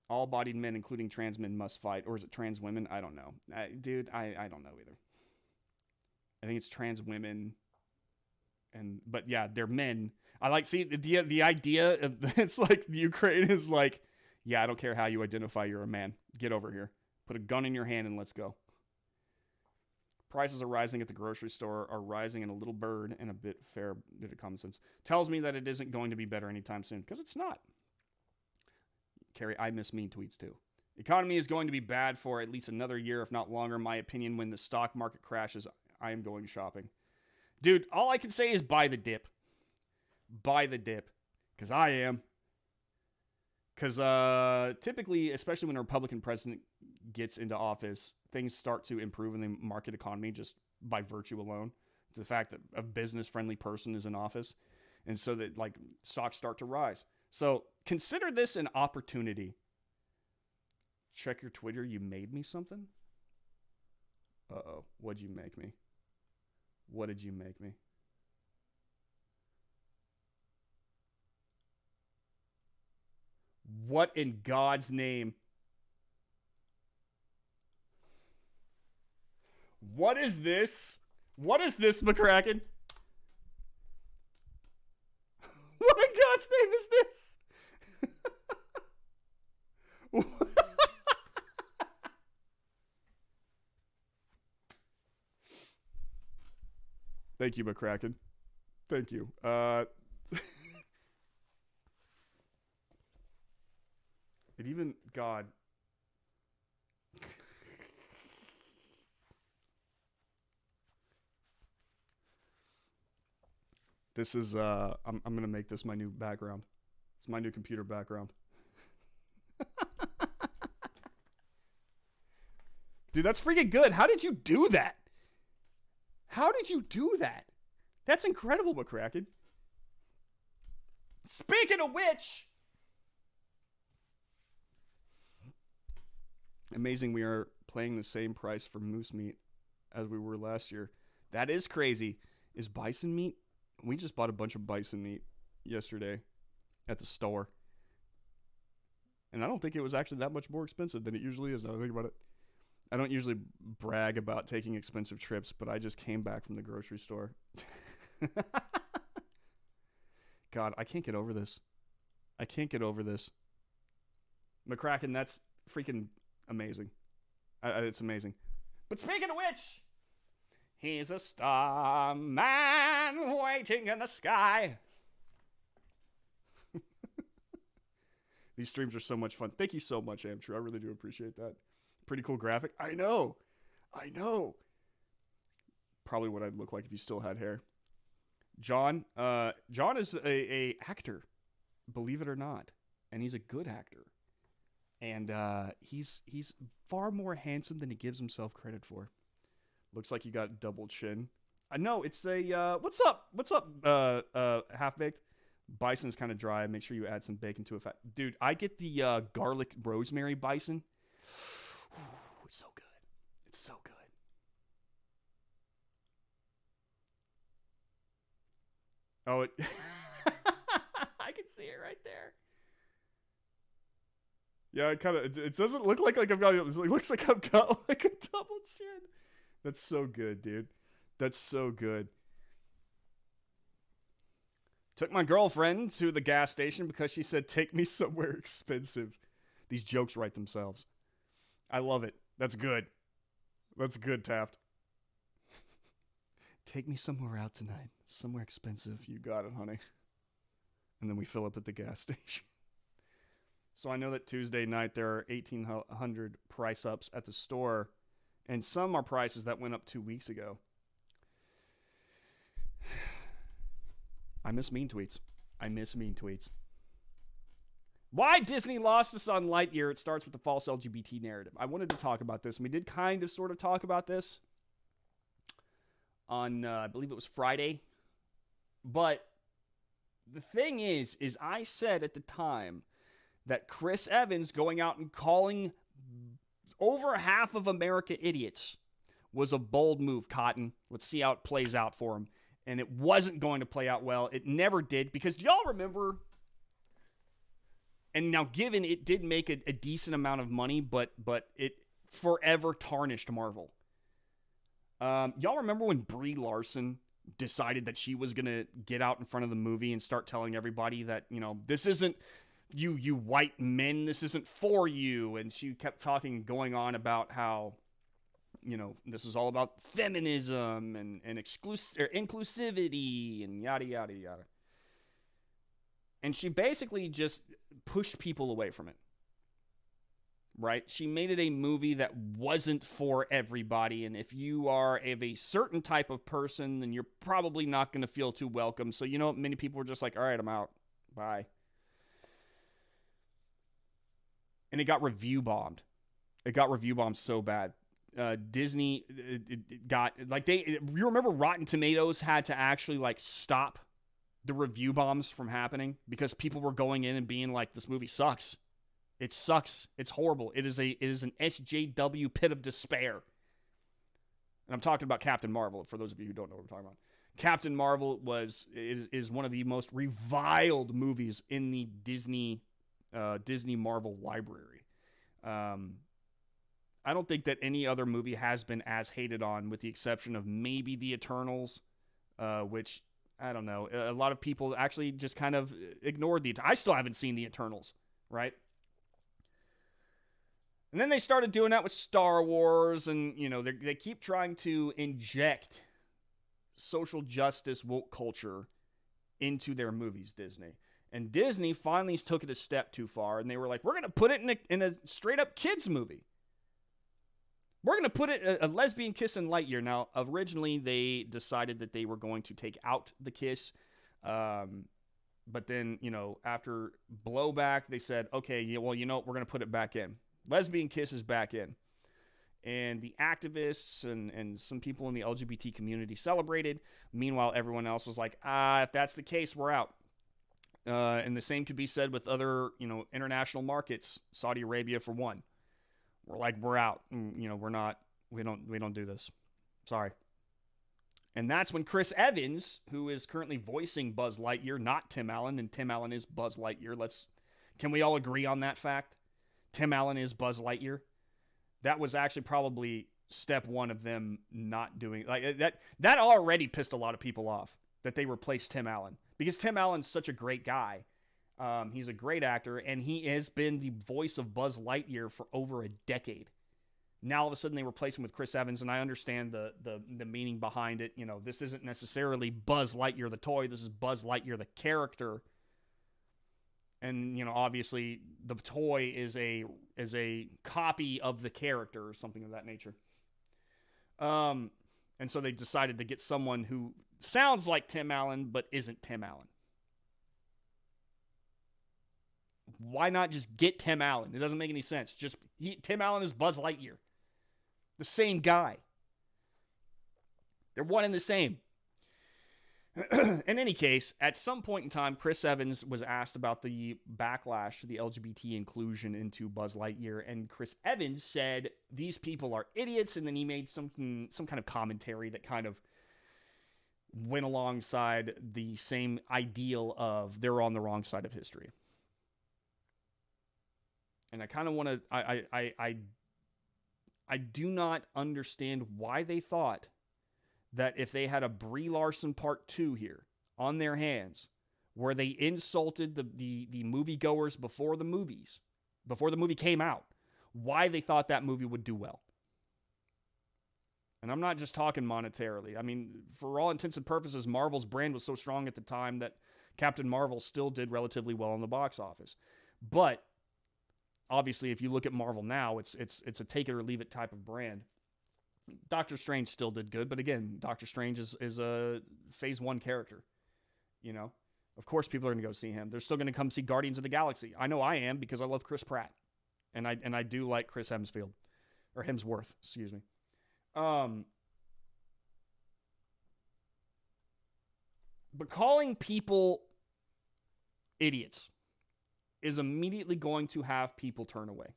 All-bodied men, including trans men, must fight. Or is it trans women? I don't know. I don't know either. I think it's trans women. But yeah, they're men. I like, see, the idea of, it's like Ukraine is like, yeah, I don't care how you identify, you're a man. Get over here. Put a gun in your hand and let's go. Prices are rising at the grocery store, are rising, and a little bird and a bit of common sense tells me that it isn't going to be better anytime soon, because it's not. Carrie, I miss Mean Tweets too. The economy is going to be bad for at least another year, if not longer. In my opinion, when the stock market crashes, I am going shopping. Dude, all I can say is buy the dip. Buy the dip. Because I am. Because typically, especially when a Republican president gets into office, things start to improve in the market economy just by virtue alone. The fact that a business-friendly person is in office. And so that, like, stocks start to rise. So consider this an opportunity. Check your Twitter. You made me something? Uh-oh. What'd you make me? What did you make me? What in God's name? What is this? What is this, McCracken? What in God's name is this? Thank you, McCracken. Thank you. It even, God. This is, I'm going to make this my new background. It's my new computer background. Dude, that's freaking good. How did you do that? How did you do that? That's incredible, McCracken. Speaking of which, amazing we are paying the same price for moose meat as we were last year. That is crazy. Is bison meat? We just bought a bunch of bison meat yesterday at the store. And I don't think it was actually that much more expensive than it usually is now that I think about it. I don't usually brag about taking expensive trips, but I just came back from the grocery store. God, I can't get over this. I can't get over this. McCracken, that's freaking amazing. It's amazing. But speaking of which, he's a starman waiting in the sky. These streams are so much fun. Thank you so much, Amtrue. I really do appreciate that. Pretty cool graphic. I know. Probably what I'd look like if you still had hair. John is a actor, believe it or not, and he's a good actor. And he's far more handsome than he gives himself credit for. Looks like you got double chin. No, it's a what's up? Half baked. Bison's kind of dry. Make sure you add some bacon to it. Dude, I get the garlic rosemary bison. Ooh, it's so good. It's so good. Oh, I can see it right there. Yeah, it doesn't look like I've got, it looks like I've got like a double chin. That's so good, dude. That's so good. Took my girlfriend to the gas station because she said, take me somewhere expensive. These jokes write themselves. I love it. That's good. That's good, Taft. Take me somewhere out tonight. Somewhere expensive. You got it, honey. And then we fill up at the gas station. So I know that Tuesday night there are 1,800 price ups at the store. And some are prices that went up 2 weeks ago. I miss mean tweets. Why Disney lost us on Lightyear. It starts with the false LGBT narrative. I wanted to talk about this. And we did kind of sort of talk about this on, I believe it was Friday. But the thing is I said at the time that Chris Evans going out and calling over half of America idiots was a bold move, Cotton. Let's see how it plays out for him. And it wasn't going to play out well. It never did. Because do y'all remember? And now, given it did make a decent amount of money, but it forever tarnished Marvel. Y'all remember when Brie Larson decided that she was going to get out in front of the movie and start telling everybody that, you know, this isn't you white men, this isn't for you. And she kept talking and going on about how, you know, this is all about feminism and inclusivity and yada, yada, yada. And she basically just pushed people away from it. right? She made it a movie that wasn't for everybody. And if you are of a certain type of person, then you're probably not going to feel too welcome. So, many people were just like, all right, I'm out. Bye. And it got review bombed. It got review bombed so bad. Disney it got, like, you remember Rotten Tomatoes had to actually, stop the review bombs from happening because people were going in and being like, this movie sucks. It sucks. It's horrible. It is an SJW pit of despair. And I'm talking about Captain Marvel, for those of you who don't know what I'm talking about. Captain Marvel is one of the most reviled movies in the Disney Marvel library. I don't think that any other movie has been as hated on, with the exception of maybe the Eternals, which, I don't know. A lot of people actually just kind of ignored I still haven't seen the Eternals, right? And then they started doing that with Star Wars, and, they keep trying to inject social justice woke culture into their movies, Disney. And Disney finally took it a step too far, and they were like, we're going to put it in a straight-up kids movie. We're going to put it a lesbian kiss in Lightyear. Now, originally, they decided that they were going to take out the kiss, but then, after blowback, they said, okay, well, we're going to put it back in. Lesbian kiss is back in. And the activists and some people in the LGBT community celebrated. Meanwhile, everyone else was like, if that's the case, we're out. And the same could be said with other, international markets, Saudi Arabia for one. We're like, we're out. We don't do this. Sorry. And that's when Chris Evans, who is currently voicing Buzz Lightyear, not Tim Allen, and Tim Allen is Buzz Lightyear. Can we all agree on that fact? Tim Allen is Buzz Lightyear. That was actually probably step one of them not doing that. That already pissed a lot of people off that they replaced Tim Allen, because Tim Allen's such a great guy. He's a great actor, and he has been the voice of Buzz Lightyear for over a decade. Now all of a sudden they replace him with Chris Evans, and I understand the meaning behind it. This isn't necessarily Buzz Lightyear the toy. This is Buzz Lightyear the character. And, obviously the toy is a copy of the character or something of that nature. And so they decided to get someone who sounds like Tim Allen but isn't Tim Allen. Why not just get Tim Allen? It doesn't make any sense. Tim Allen is Buzz Lightyear. The same guy. They're one and the same. In any case, at some point in time, Chris Evans was asked about the backlash to the LGBT inclusion into Buzz Lightyear, and Chris Evans said, these people are idiots, and then he made some kind of commentary that kind of went alongside the same ideal of they're on the wrong side of history. And I kind of want to, I do not understand why they thought that if they had a Brie Larson Part 2 here on their hands, where they insulted the moviegoers before the movie came out, why they thought that movie would do well. And I'm not just talking monetarily. I mean, for all intents and purposes, Marvel's brand was so strong at the time that Captain Marvel still did relatively well in the box office. But obviously, if you look at Marvel now, it's a take it or leave it type of brand. Doctor Strange still did good, but again, Doctor Strange is a phase 1 character. Of course people are going to go see him. They're still going to come see Guardians of the Galaxy. I know I am, because I love Chris Pratt. And I do like Chris Hemsworth, excuse me. But calling people idiots is immediately going to have people turn away.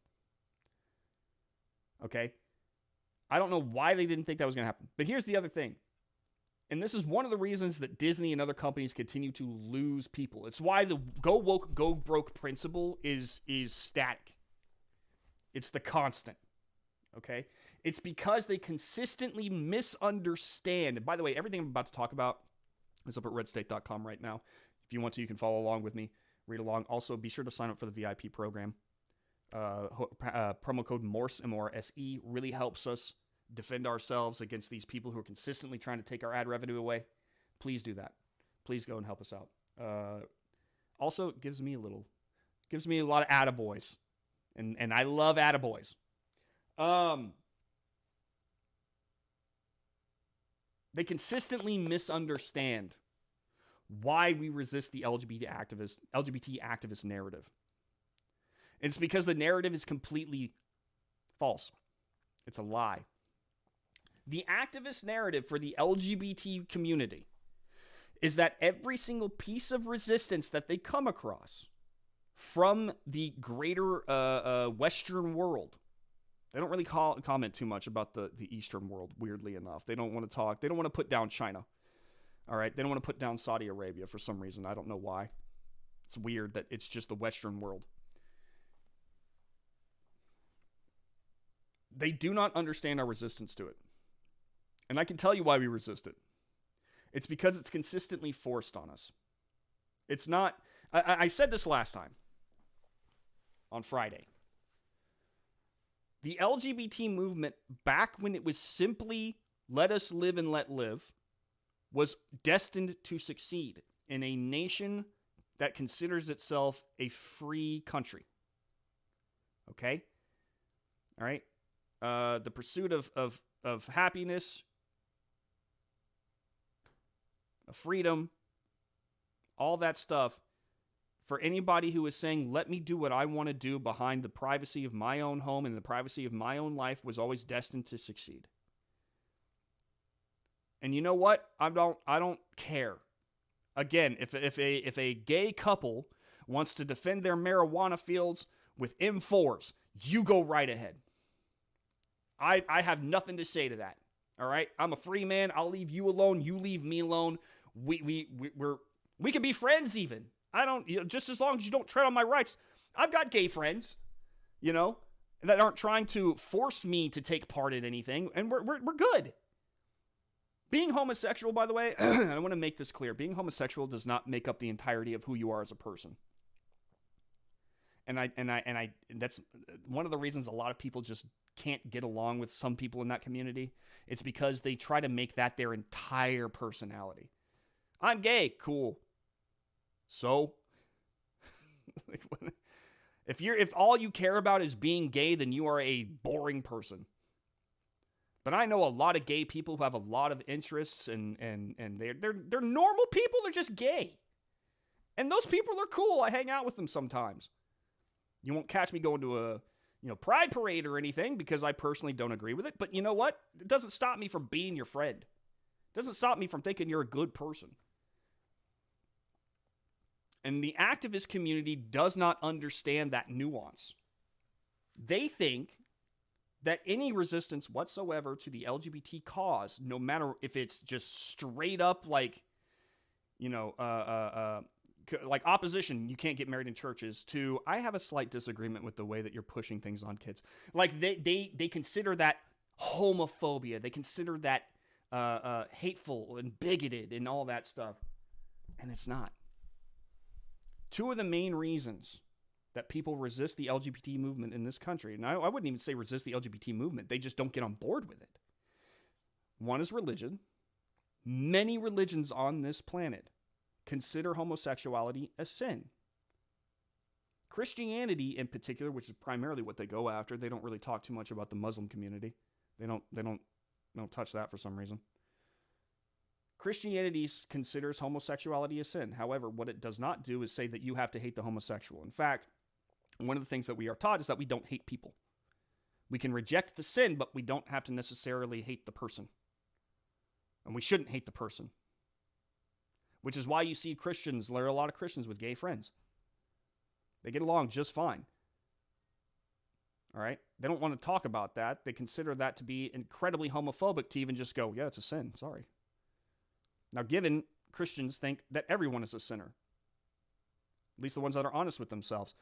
Okay? I don't know why they didn't think that was going to happen. But here's the other thing. And this is one of the reasons that Disney and other companies continue to lose people. It's why the go woke, go broke principle is static. It's the constant. Okay? It's because they consistently misunderstand. And by the way, everything I'm about to talk about is up at redstate.com right now. If you want to, you can follow along with me, read along. Also, be sure to sign up for the VIP program. Promo code MORSE, M-O-R-S-E, really helps us defend ourselves against these people who are consistently trying to take our ad revenue away. Please do that. Please go and help us out. Also, it gives me a lot of attaboys And I love attaboys. They consistently misunderstand why we resist the LGBT activist narrative. And it's because the narrative is completely false. It's a lie. The activist narrative for the LGBT community is that every single piece of resistance that they come across from the greater Western world, they don't really comment too much about the Eastern world, weirdly enough. They don't want to talk. They don't want to put down China. All right? They don't want to put down Saudi Arabia for some reason. I don't know why. It's weird that it's just the Western world. They do not understand our resistance to it. And I can tell you why we resist it. It's because it's consistently forced on us. It's not... I said this last time. On Friday. The LGBT movement, back when it was simply let us live and let live, was destined to succeed in a nation that considers itself a free country. Okay? All right? The pursuit of happiness, of freedom, all that stuff, for anybody who is saying, let me do what I want to do behind the privacy of my own home and the privacy of my own life, was always destined to succeed. And you know what? I don't care. Again, if a gay couple wants to defend their marijuana fields with M4s, you go right ahead. I have nothing to say to that. All right? I'm a free man. I'll leave you alone. You leave me alone. We can be friends even. Just as long as you don't tread on my rights. I've got gay friends, that aren't trying to force me to take part in anything, and we're good. Being homosexual, by the way, I want to make this clear. Being homosexual does not make up the entirety of who you are as a person. And that's one of the reasons a lot of people just can't get along with some people in that community. It's because they try to make that their entire personality. I'm gay, cool. So, if all you care about is being gay, then you are a boring person. But I know a lot of gay people who have a lot of interests, and they're normal people. They're just gay, and those people are cool. I hang out with them sometimes. You won't catch me going to a pride parade or anything because I personally don't agree with it. But you know what? It doesn't stop me from being your friend. It doesn't stop me from thinking you're a good person. And the activist community does not understand that nuance. They think that any resistance whatsoever to the LGBT cause, no matter if it's just straight up like opposition, you can't get married in churches, to I have a slight disagreement with the way that you're pushing things on kids. Like they consider that homophobia. They consider that hateful and bigoted and all that stuff. And it's not. Two of the main reasons that people resist the LGBT movement in this country, and I wouldn't even say resist the LGBT movement, they just don't get on board with it. One is religion. Many religions on this planet consider homosexuality a sin. Christianity in particular, which is primarily what they go after, they don't really talk too much about the Muslim community. They don't touch that for some reason. Christianity considers homosexuality a sin. However, what it does not do is say that you have to hate the homosexual. In fact, one of the things that we are taught is that we don't hate people. We can reject the sin, but we don't have to necessarily hate the person. And we shouldn't hate the person. Which is why you see Christians, there are a lot of Christians with gay friends. They get along just fine. All right? They don't want to talk about that. They consider that to be incredibly homophobic to even just go, yeah, it's a sin. Sorry. Now, given Christians think that everyone is a sinner, at least the ones that are honest with themselves.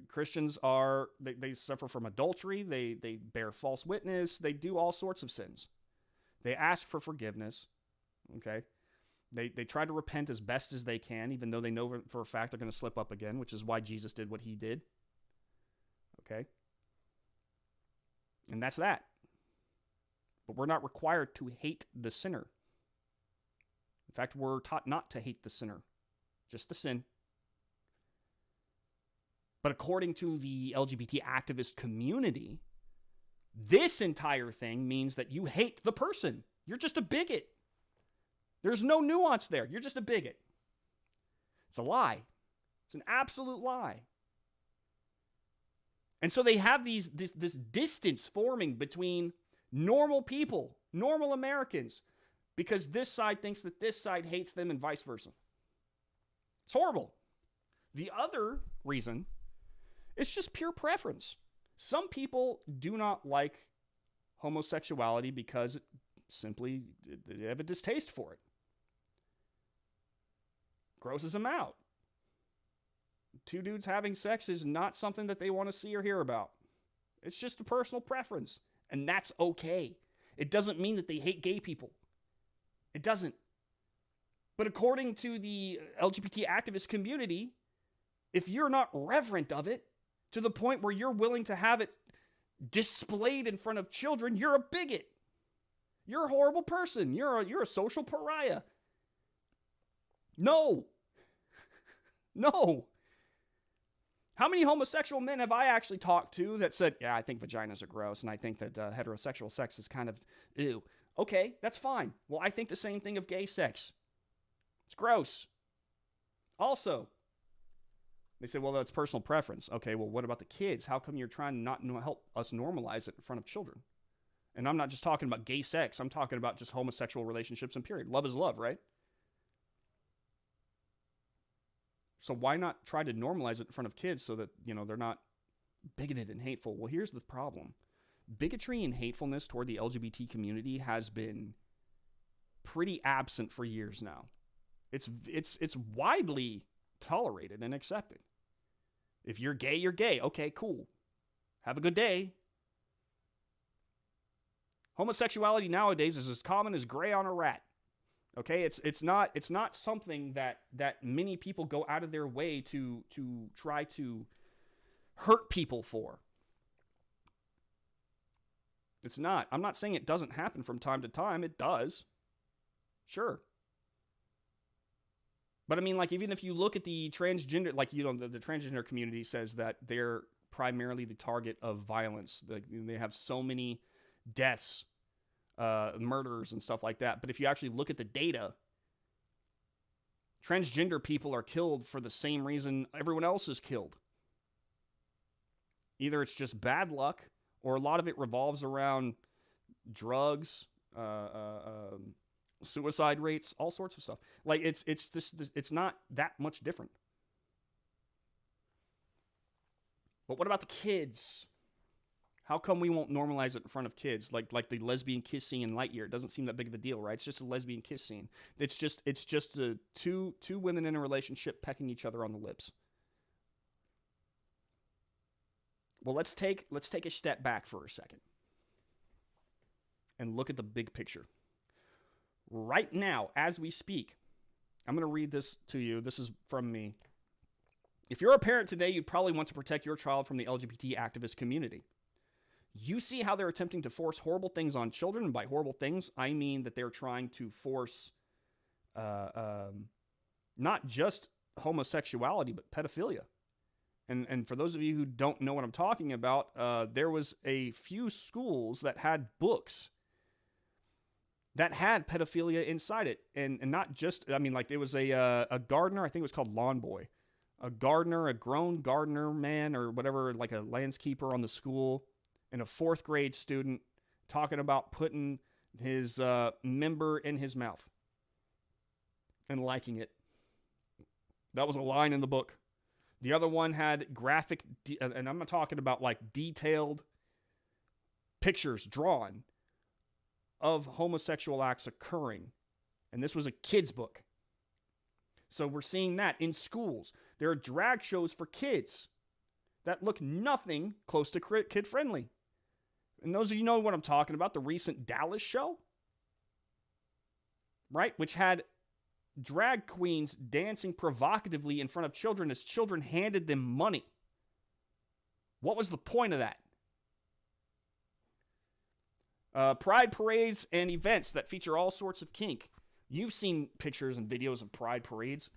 Christians are, they suffer from adultery, they bear false witness, they do all sorts of sins. They ask for forgiveness, okay? They try to repent as best as they can, even though they know for a fact they're going to slip up again, which is why Jesus did what he did, okay? And that's that. But we're not required to hate the sinner. In fact, we're taught not to hate the sinner, just the sin. But according to the LGBT activist community, this entire thing means that you hate the person. You're just a bigot. There's no nuance there. You're just a bigot. It's a lie. It's an absolute lie. And so they have this distance forming between normal people, normal Americans, because this side thinks that this side hates them and vice versa. It's horrible. The other reason is just pure preference. Some people do not like homosexuality because simply they have a distaste for it. Grosses them out. Two dudes having sex is not something that they want to see or hear about. It's just a personal preference, and that's okay. It doesn't mean that they hate gay people. It doesn't. But according to the LGBT activist community, if you're not reverent of it to the point where you're willing to have it displayed in front of children, you're a bigot. You're a horrible person. You're a social pariah. No. No. How many homosexual men have I actually talked to that said, yeah, I think vaginas are gross, and I think that heterosexual sex is kind of ew. Okay, that's fine. Well, I think the same thing of gay sex. It's gross. Also, they say, well, that's personal preference. Okay, well, what about the kids? How come you're trying to not help us normalize it in front of children? And I'm not just talking about gay sex. I'm talking about just homosexual relationships and period. Love is love, right? So why not try to normalize it in front of kids so that, they're not bigoted and hateful? Well, here's the problem. Bigotry and hatefulness toward the LGBT community has been pretty absent for years now. It's widely tolerated and accepted. If you're gay, you're gay. Okay, cool. Have a good day. Homosexuality nowadays is as common as gray on a rat. Okay, it's not something that many people go out of their way to try to hurt people for. It's not. I'm not saying it doesn't happen from time to time. It does. Sure. But I mean, like, even if you look at the transgender, the transgender community says that they're primarily the target of violence. They have so many deaths, murders and stuff like that. But if you actually look at the data, transgender people are killed for the same reason everyone else is killed. Either it's just bad luck, or a lot of it revolves around drugs, suicide rates, all sorts of stuff. Like, it's not that much different. But what about the kids? How come we won't normalize it in front of kids? Like the lesbian kiss scene in Lightyear. It doesn't seem that big of a deal, right? It's just a lesbian kiss scene. It's just two women in a relationship pecking each other on the lips. Well, let's take a step back for a second and look at the big picture. Right now, as we speak, I'm going to read this to you. This is from me. If you're a parent today, you'd probably want to protect your child from the LGBT activist community. You see how they're attempting to force horrible things on children, and by horrible things, I mean that they're trying to force not just homosexuality, but pedophilia. And for those of you who don't know what I'm talking about, there was a few schools that had books that had pedophilia inside it. And not just, I mean, like, there was a gardener, I think it was called Lawn Boy. A gardener, a grown gardener man or whatever, like a landscaper on the school, and a 4th grade student talking about putting his member in his mouth and liking it. That was a line in the book. The other one had graphic, and I'm not talking about like detailed pictures drawn of homosexual acts occurring. And this was a kid's book. So we're seeing that in schools. There are drag shows for kids that look nothing close to kid-friendly. And those of you know what I'm talking about, the recent Dallas show, right? Which had drag queens dancing provocatively in front of children as children handed them money. What was the point of that? Pride parades and events that feature all sorts of kink. You've seen pictures and videos of pride parades.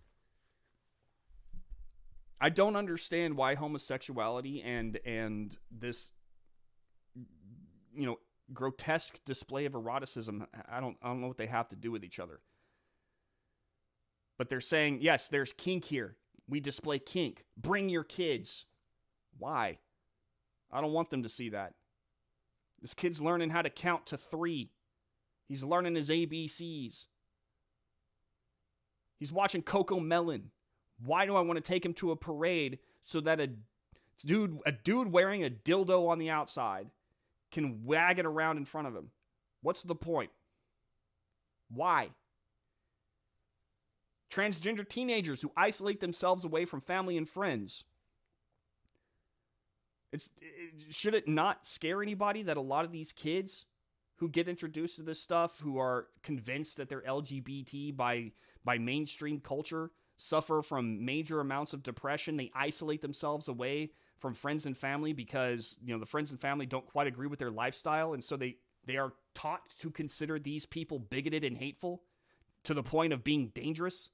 I don't understand why homosexuality and this, grotesque display of eroticism, I don't know what they have to do with each other. But they're saying, yes, there's kink here. We display kink. Bring your kids. Why? I don't want them to see that. This kid's learning how to count to 3. He's learning his ABCs. He's watching Coco Melon. Why do I want to take him to a parade so that a dude wearing a dildo on the outside can wag it around in front of him? What's the point? Why? Transgender teenagers who isolate themselves away from family and friends. Should it not scare anybody that a lot of these kids who get introduced to this stuff, who are convinced that they're LGBT by mainstream culture, suffer from major amounts of depression? They isolate themselves away from friends and family because, the friends and family don't quite agree with their lifestyle, and so they are taught to consider these people bigoted and hateful to the point of being dangerous.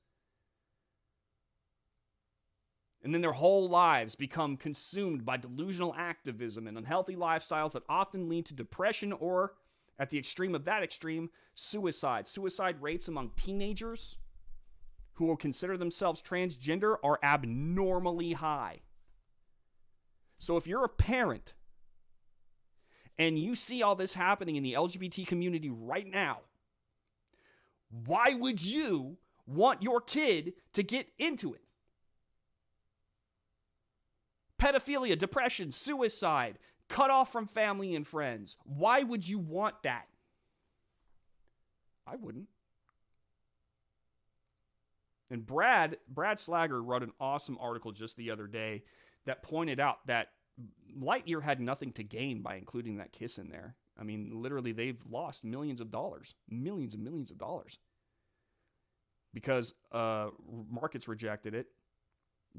And then their whole lives become consumed by delusional activism and unhealthy lifestyles that often lead to depression or, at the extreme of that extreme, suicide. Suicide rates among teenagers who will consider themselves transgender are abnormally high. So if you're a parent and you see all this happening in the LGBT community right now, why would you want your kid to get into it? Pedophilia, depression, suicide, cut off from family and friends. Why would you want that? I wouldn't. And Brad Slager wrote an awesome article just the other day that pointed out that Lightyear had nothing to gain by including that kiss in there. I mean, literally, they've lost millions and millions of dollars. Because markets rejected it.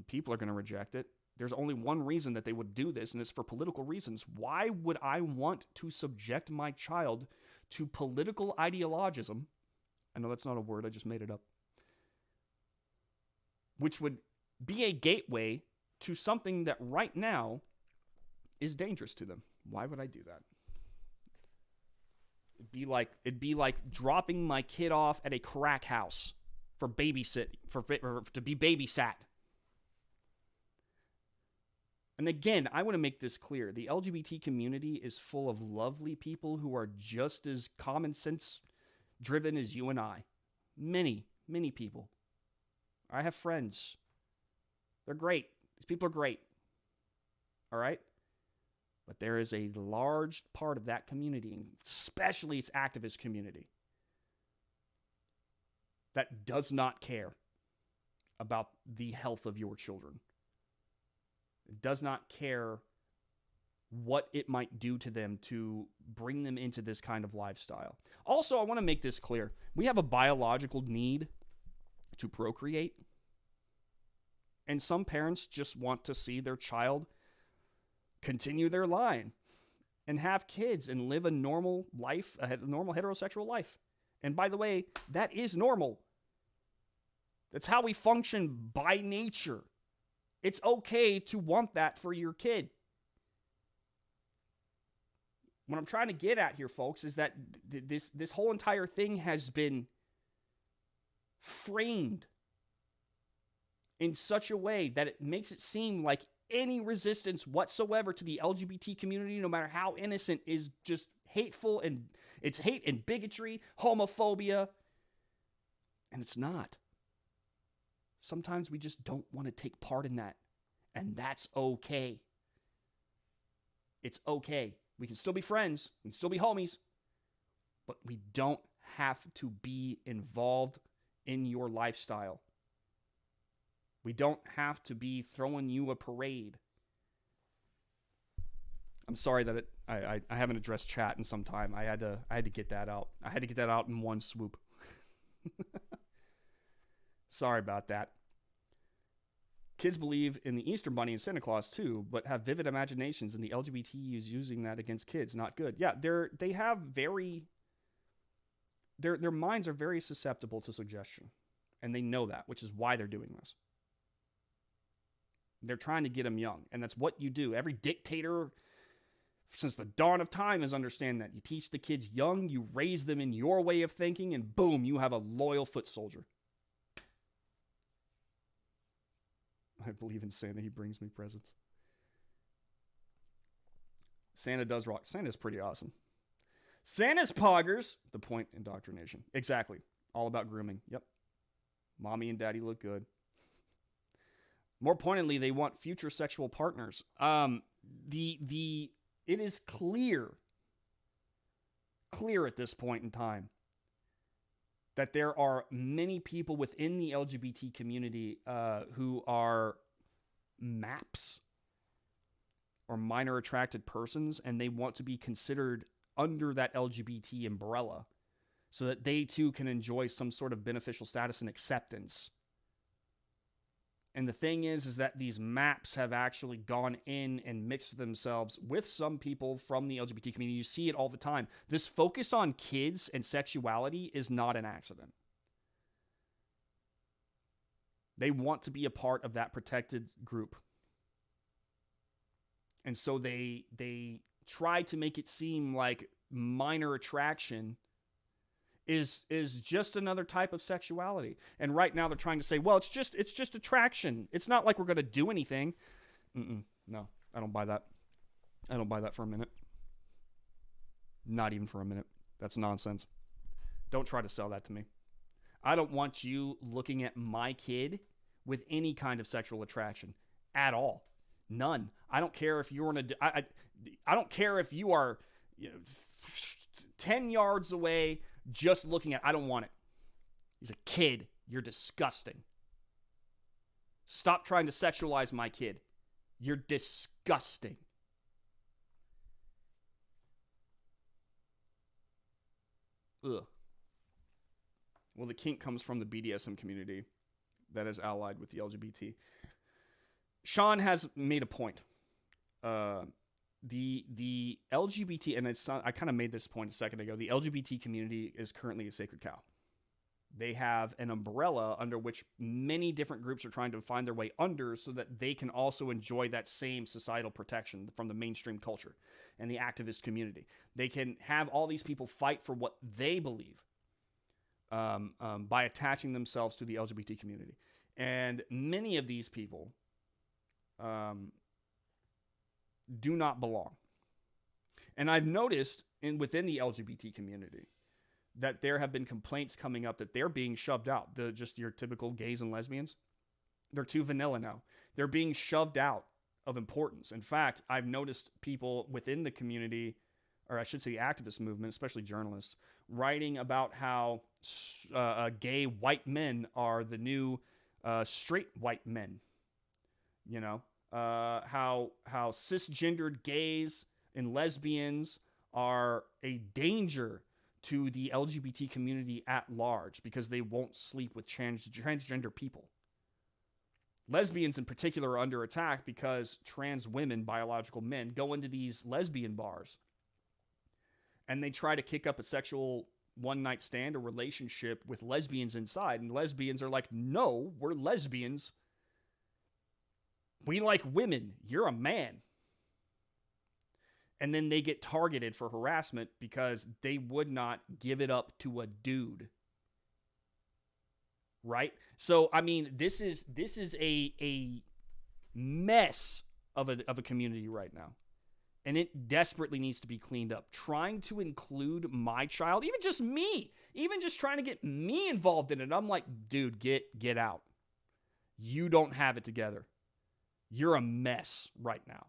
People are going to reject it. There's only one reason that they would do this, and it's for political reasons. Why would I want to subject my child to political ideologism? I know that's not a word, I just made it up. Which would be a gateway to something that right now is dangerous to them. Why would I do that? It'd be like dropping my kid off at a crack house for to be babysat. And again, I want to make this clear. The LGBT community is full of lovely people who are just as common sense driven as you and I. Many, many people. I have friends. They're great. These people are great. All right? But there is a large part of that community, especially its activist community, that does not care about the health of your children. It does not care what it might do to them to bring them into this kind of lifestyle. Also, I want to make this clear. We have a biological need to procreate. And some parents just want to see their child continue their line and have kids and live a normal life, a normal heterosexual life. And by the way, that is normal. That's how we function by nature. It's okay to want that for your kid. What I'm trying to get at here, folks, is that this whole entire thing has been framed in such a way that it makes it seem like any resistance whatsoever to the LGBT community, no matter how innocent, is just hateful, and it's hate and bigotry, homophobia, and it's not. Sometimes we just don't want to take part in that, and that's okay. It's okay. We can still be friends, we can still be homies, but we don't have to be involved in your lifestyle. We don't have to be throwing you a parade. I'm sorry that I haven't addressed chat in some time. I had to get that out. I had to get that out in one swoop. Sorry about that. Kids believe in the Easter Bunny and Santa Claus too, but have vivid imaginations, and the LGBT is using that against kids. Not good. Yeah, they have their minds are very susceptible to suggestion, and they know that, which is why they're doing this. They're trying to get them young, and that's what you do. Every dictator since the dawn of time is understand that. You teach the kids young, you raise them in your way of thinking, and boom, you have a loyal foot soldier. I believe in Santa. He brings me presents. Santa does rock. Santa's pretty awesome. Santa's poggers. The point, indoctrination. Exactly. All about grooming. Yep. Mommy and daddy look good. More pointedly, they want future sexual partners. It is clear at this point in time that there are many people within the LGBT community who are MAPs or minor attracted persons, and they want to be considered under that LGBT umbrella so that they too can enjoy some sort of beneficial status and acceptance. And the thing is that these MAPs have actually gone in and mixed themselves with some people from the LGBT community. You see it all the time. This focus on kids and sexuality is not an accident. They want to be a part of that protected group. And so they try to make it seem like minor attraction is just another type of sexuality. And right now they're trying to say, well, it's just attraction. It's not like we're going to do anything. No, I don't buy that. I don't buy that for a minute. Not even for a minute. That's nonsense. Don't try to sell that to me. I don't want you looking at my kid with any kind of sexual attraction at all. None. I don't care if you're I don't care if you are 10 yards away just looking at. I don't want it. He's a kid. You're disgusting. Stop trying to sexualize my kid. You're disgusting. Ugh. Well, the kink comes from the BDSM community that is allied with the LGBT. Sean has made a point. The LGBT, and I kind of made this point a second ago, the LGBT community is currently a sacred cow. They have an umbrella under which many different groups are trying to find their way under so that they can also enjoy that same societal protection from the mainstream culture and the activist community. They can have all these people fight for what they believe by attaching themselves to the LGBT community. And many of these people do not belong. And I've noticed within the LGBT community that there have been complaints coming up that they're being shoved out. Just your typical gays and lesbians. They're too vanilla now. They're being shoved out of importance. In fact, I've noticed people within the community, or I should say the activist movement, especially journalists, writing about how gay white men are the new straight white men. You know, how cisgendered gays and lesbians are a danger to the LGBT community at large because they won't sleep with transgender people. Lesbians in particular are under attack because trans women, biological men, go into these lesbian bars and they try to kick up a sexual one-night stand or relationship with lesbians inside. And lesbians are like, no, we're lesbians. We like women. You're a man. And then they get targeted for harassment because they would not give it up to a dude. Right? So, I mean, this is a mess of a community right now. And it desperately needs to be cleaned up. Trying to include my child, even just me, even just trying to get me involved in it. I'm like, dude, get out. You don't have it together. You're a mess right now.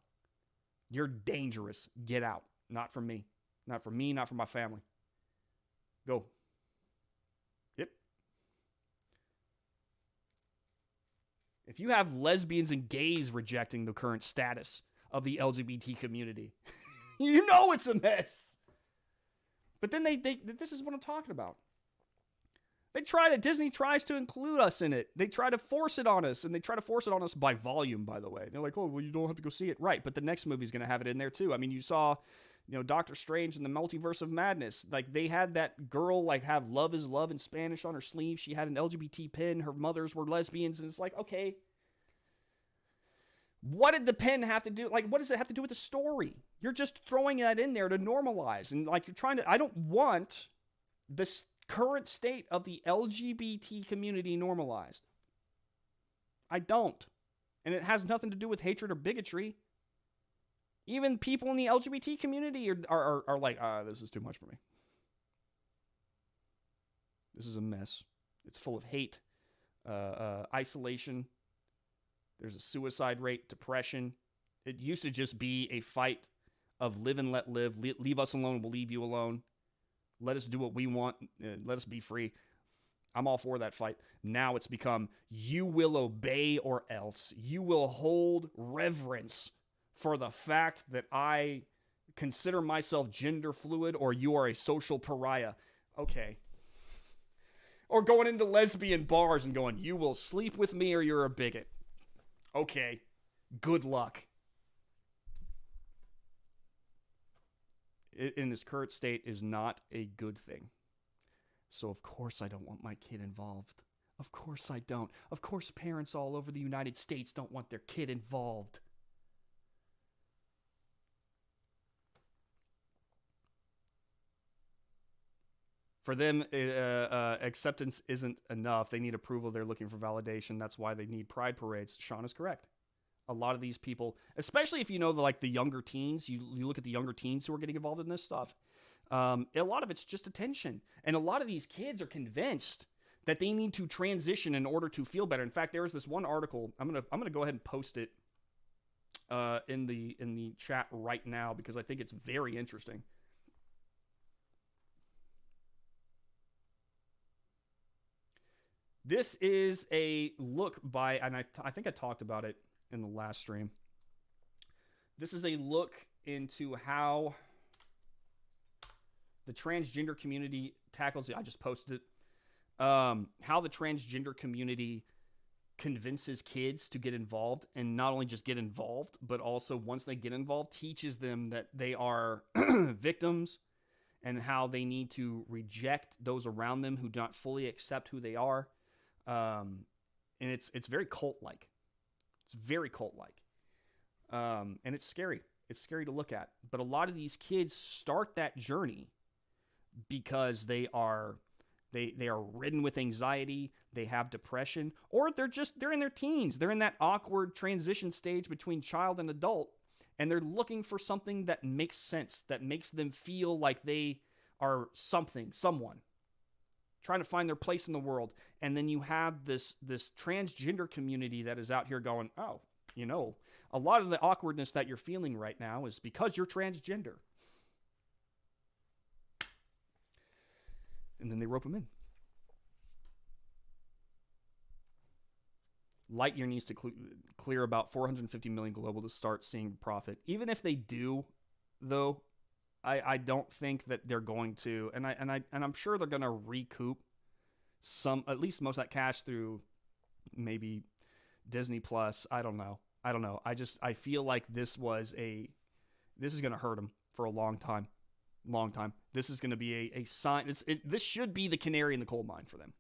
You're dangerous. Get out. Not for me. Not for me, not for my family. Go. Yep. If you have lesbians and gays rejecting the current status of the LGBT community, you know it's a mess. But then this is what I'm talking about. Disney tries to include us in it. They try to force it on us, and they try to force it on us by volume, by the way. They're like, oh, well, you don't have to go see it. Right, but the next movie's going to have it in there, too. I mean, you saw, Doctor Strange and the Multiverse of Madness. Like, they had that girl, have Love is Love in Spanish on her sleeve. She had an LGBT pin. Her mothers were lesbians, and it's like, okay. What did the pen have to do? Like, what does it have to do with the story? You're just throwing that in there to normalize. And like, you're trying to, I don't want this current state of the LGBT community normalized. I don't. And it has nothing to do with hatred or bigotry. Even people in the LGBT community are like, this is too much for me. This is a mess. It's full of hate, isolation. There's a suicide rate, depression. It used to just be a fight of live and let live. Leave us alone, we'll leave you alone. Let us do what we want. Let us be free. I'm all for that fight. Now it's become, you will obey or else. You will hold reverence for the fact that I consider myself gender fluid, or you are a social pariah. Okay. Or going into lesbian bars and going, you will sleep with me or you're a bigot. Okay. Good luck. In this current state is not a good thing. So of course I don't want my kid involved. Of course I don't. Of course parents all over the United States don't want their kid involved. For them, acceptance isn't enough. They need approval. They're looking for validation. That's why they need pride parades. Sean is correct. A lot of these people, especially if you know the younger teens, you look at the younger teens who are getting involved in this stuff. A lot of it's just attention. And a lot of these kids are convinced that they need to transition in order to feel better. In fact, there was this one article. I'm gonna go ahead and post it in the chat right now because I think it's very interesting. This is a look by, and I think I talked about it in the last stream. This is a look into how the transgender community tackles it. I just posted it. How the transgender community convinces kids to get involved, and not only just get involved, but also once they get involved, teaches them that they are victims and how they need to reject those around them who do not fully accept who they are. And it's very cult-like. It's very cult-like. And it's scary. It's scary to look at. But a lot of these kids start that journey because they are ridden with anxiety, they have depression, or they're in their teens. They're in that awkward transition stage between child and adult, and they're looking for something that makes sense, that makes them feel like they are someone. Trying to find their place in the world. And then you have this transgender community that is out here going, oh, a lot of the awkwardness that you're feeling right now is because you're transgender. And then they rope them in. Lightyear needs to clear about 450 million global to start seeing profit. Even if they do, though, I don't think that they're going to, and I'm sure they're going to recoup at least most of that cash through maybe Disney Plus. I don't know. I feel like this is going to hurt them for a long time. This is going to be a sign. This should be the canary in the coal mine for them.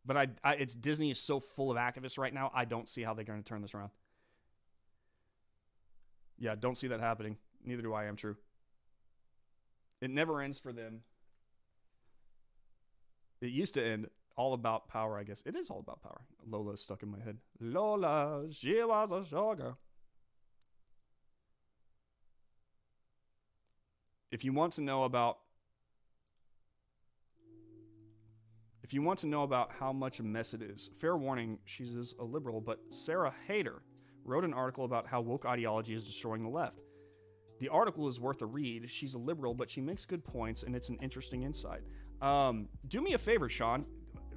But it's Disney is so full of activists right now. I don't see how they're going to turn this around. Yeah, don't see that happening. Neither do I. Am true. It never ends for them. It used to end all about power, I guess. It is all about power. Lola's stuck in my head. Lola, she was a sugar. If you want to know about how much a mess it is, fair warning, she's a liberal, but Sarah Hayter wrote an article about how woke ideology is destroying the left. The article is worth a read. She's a liberal, but she makes good points, and it's an interesting insight. Do me a favor, Sean.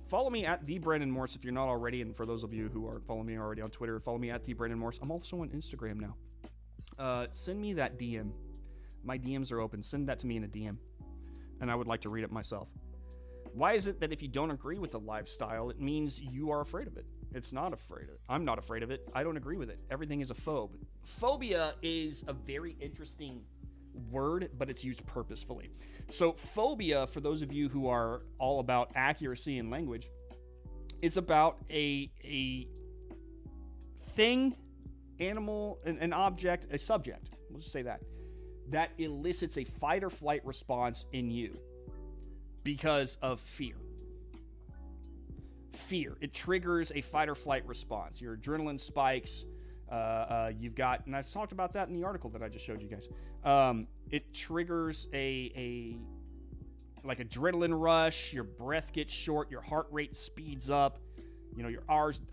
Follow me at @TheBrandonMorse if you're not already, and for those of you who are following me already on Twitter, follow me at @TheBrandonMorse. I'm also on Instagram now. Send me that DM. My DMs are open. Send that to me in a DM, and I would like to read it myself. Why is it that if you don't agree with the lifestyle, it means you are afraid of it? It's not afraid of it. I'm not afraid of it. I don't agree with it. Everything is a phobe. Phobia is a very interesting word, but it's used purposefully. So phobia, for those of you who are all about accuracy in language, is about a thing animal, an object, a subject, we'll just say that elicits a fight or flight response in you because of fear. Fear. It triggers a fight or flight response. Your adrenaline spikes. You've got, and I talked about that in the article that I just showed you guys. It triggers a like adrenaline rush. Your breath gets short. Your heart rate speeds up. You know, your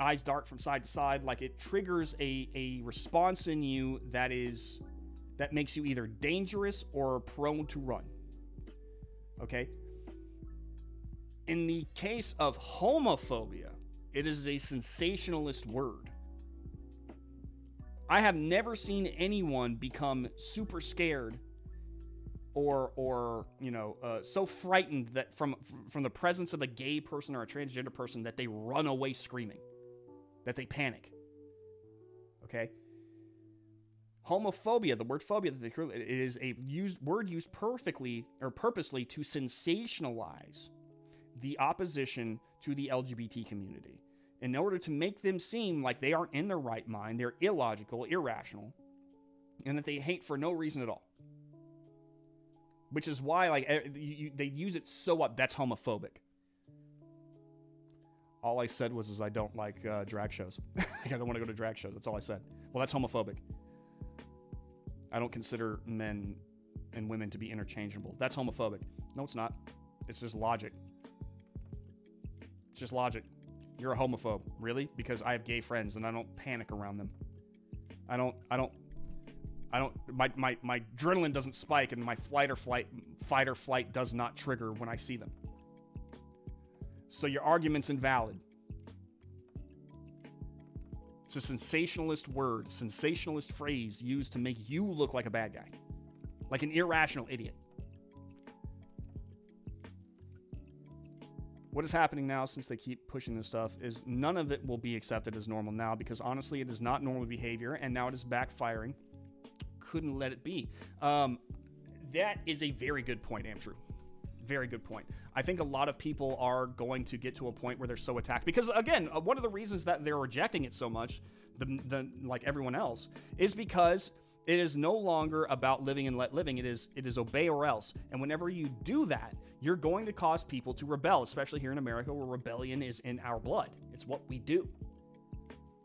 eyes dart from side to side. Like, it triggers a response in you that makes you either dangerous or prone to run. Okay? In the case of homophobia, it is a sensationalist word. I have never seen anyone become super scared or so frightened that from the presence of a gay person or a transgender person that they run away screaming, that they panic. Okay? Homophobia, the word phobia, it is a word used perfectly or purposely to sensationalize the opposition to the LGBT community in order to make them seem like they aren't in their right mind, they're illogical, irrational, and that they hate for no reason at all. Which is why, like, they use it so up. That's homophobic. All I said was I don't like drag shows. I don't want to go to drag shows. That's all I said. Well, that's homophobic. I don't consider men and women to be interchangeable. That's homophobic. No, it's not. It's just logic. It's just logic. You're a homophobe. Really? Because I have gay friends and I don't panic around them. My adrenaline doesn't spike and my fight or flight does not trigger when I see them. So your argument's invalid. It's a sensationalist word, sensationalist phrase used to make you look like a bad guy, like an irrational idiot. What is happening now, since they keep pushing this stuff, is none of it will be accepted as normal now, because honestly, it is not normal behavior, and now it is backfiring. Couldn't let it be. That is a very good point, Andrew. Very good point. I think a lot of people are going to get to a point where they're so attacked, because again, one of the reasons that they're rejecting it so much, like everyone else, is because it is no longer about living and let living. It is obey or else. And whenever you do that, you're going to cause people to rebel, especially here in America, where rebellion is in our blood. It's what we do.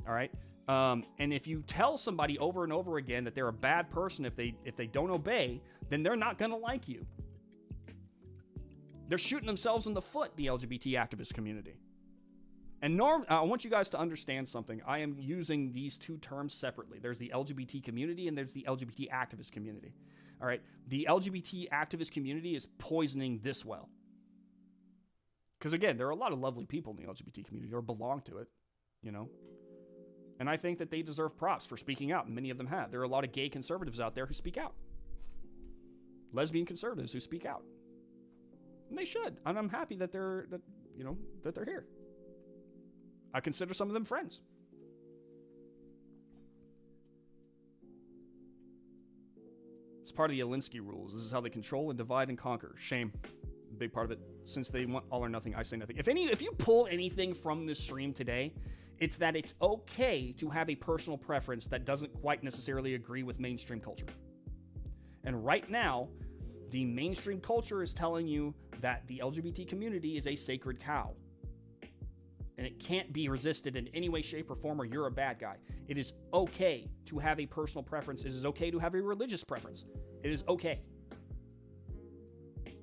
All right. And if you tell somebody over and over again that they're a bad person if they don't obey, then they're not going to like you. They're shooting themselves in the foot, the LGBT activist community. And I want you guys to understand something. I am using these two terms separately. There's the LGBT community and there's the LGBT activist community. All right. The LGBT activist community is poisoning this well. Because again, there are a lot of lovely people in the LGBT community or belong to it, you know. And I think that they deserve props for speaking out, and many of them have. There are a lot of gay conservatives out there who speak out. Lesbian conservatives who speak out. And they should. And I'm happy that they're here. I consider some of them friends. It's part of the Alinsky rules. This is how they control and divide and conquer. Shame. Big part of it. Since they want all or nothing, I say nothing. If you pull anything from this stream today, it's that it's okay to have a personal preference that doesn't quite necessarily agree with mainstream culture. And right now, the mainstream culture is telling you that the LGBT community is a sacred cow. And it can't be resisted in any way, shape, or form, or you're a bad guy. It is okay to have a personal preference. It is okay to have a religious preference. It is okay.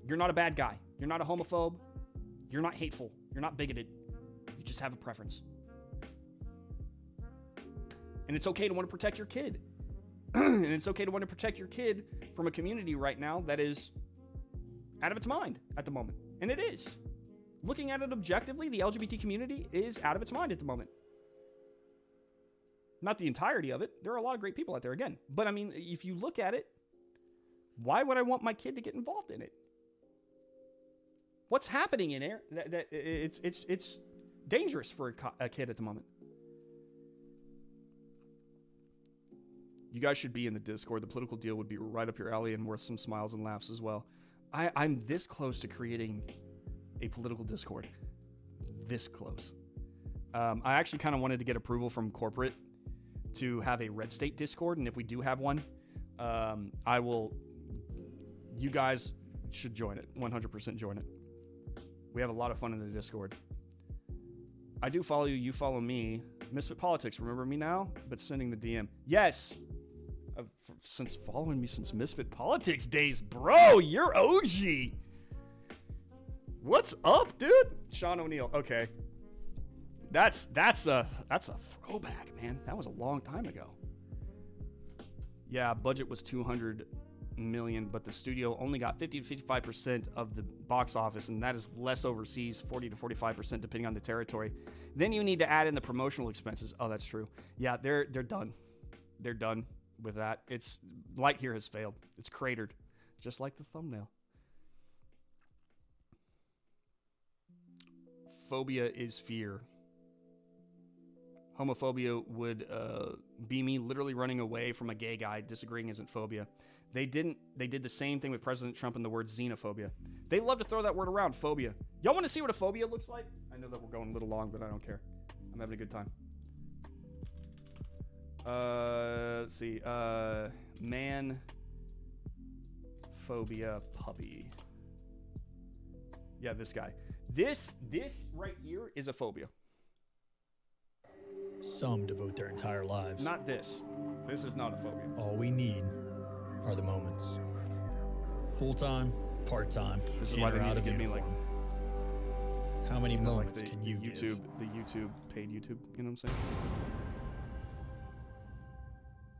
You're not a bad guy. You're not a homophobe. You're not hateful. You're not bigoted. You just have a preference. And it's okay to want to protect your kid. And it's okay to want to protect your kid from a community right now that is out of its mind at the moment. And it is. Looking at it objectively, the LGBT community is out of its mind at the moment. Not the entirety of it. There are a lot of great people out there again. But I mean, if you look at it, why would I want my kid to get involved in it? What's happening in there? It's dangerous for a kid at the moment. You guys should be in the Discord. The political deal would be right up your alley and worth some smiles and laughs as well. I'm this close to creating a political Discord. This close. I actually kind of wanted to get approval from corporate to have a red state Discord, and if we do have one, you guys should join it. 100% join it. We have a lot of fun in the Discord. I do follow you. You follow me. Misfit Politics. Remember me now? But sending the DM. Yes. Since following me since Misfit Politics days, bro. You're OG. What's up, dude? Sean O'Neill. Okay. That's a throwback, man. That was a long time ago. Yeah, budget was 200 million, but the studio only got 50 to 55% of the box office, and that is less overseas, 40 to 45% depending on the territory. Then you need to add in the promotional expenses. Oh, that's true. Yeah, they're done. They're done with that. It's Lightyear has failed. It's cratered, just like the thumbnail. Phobia is fear. Homophobia would be me literally running away from a gay guy. Disagreeing isn't phobia. They did the same thing with President Trump and the word xenophobia. They love to throw that word around, phobia. Y'all want to see what a phobia looks like? I know that we're going a little long, but I don't care. I'm having a good time. Let's see. Man phobia puppy. Yeah, this guy. This right here is a phobia. Some devote their entire lives. Not this. This is not a phobia. All we need are the moments. Full-time, part-time, This is in why or they need out to of give me like uniform. How many moments like the can you YouTube, give? the YouTube paid YouTube. You know what I'm saying?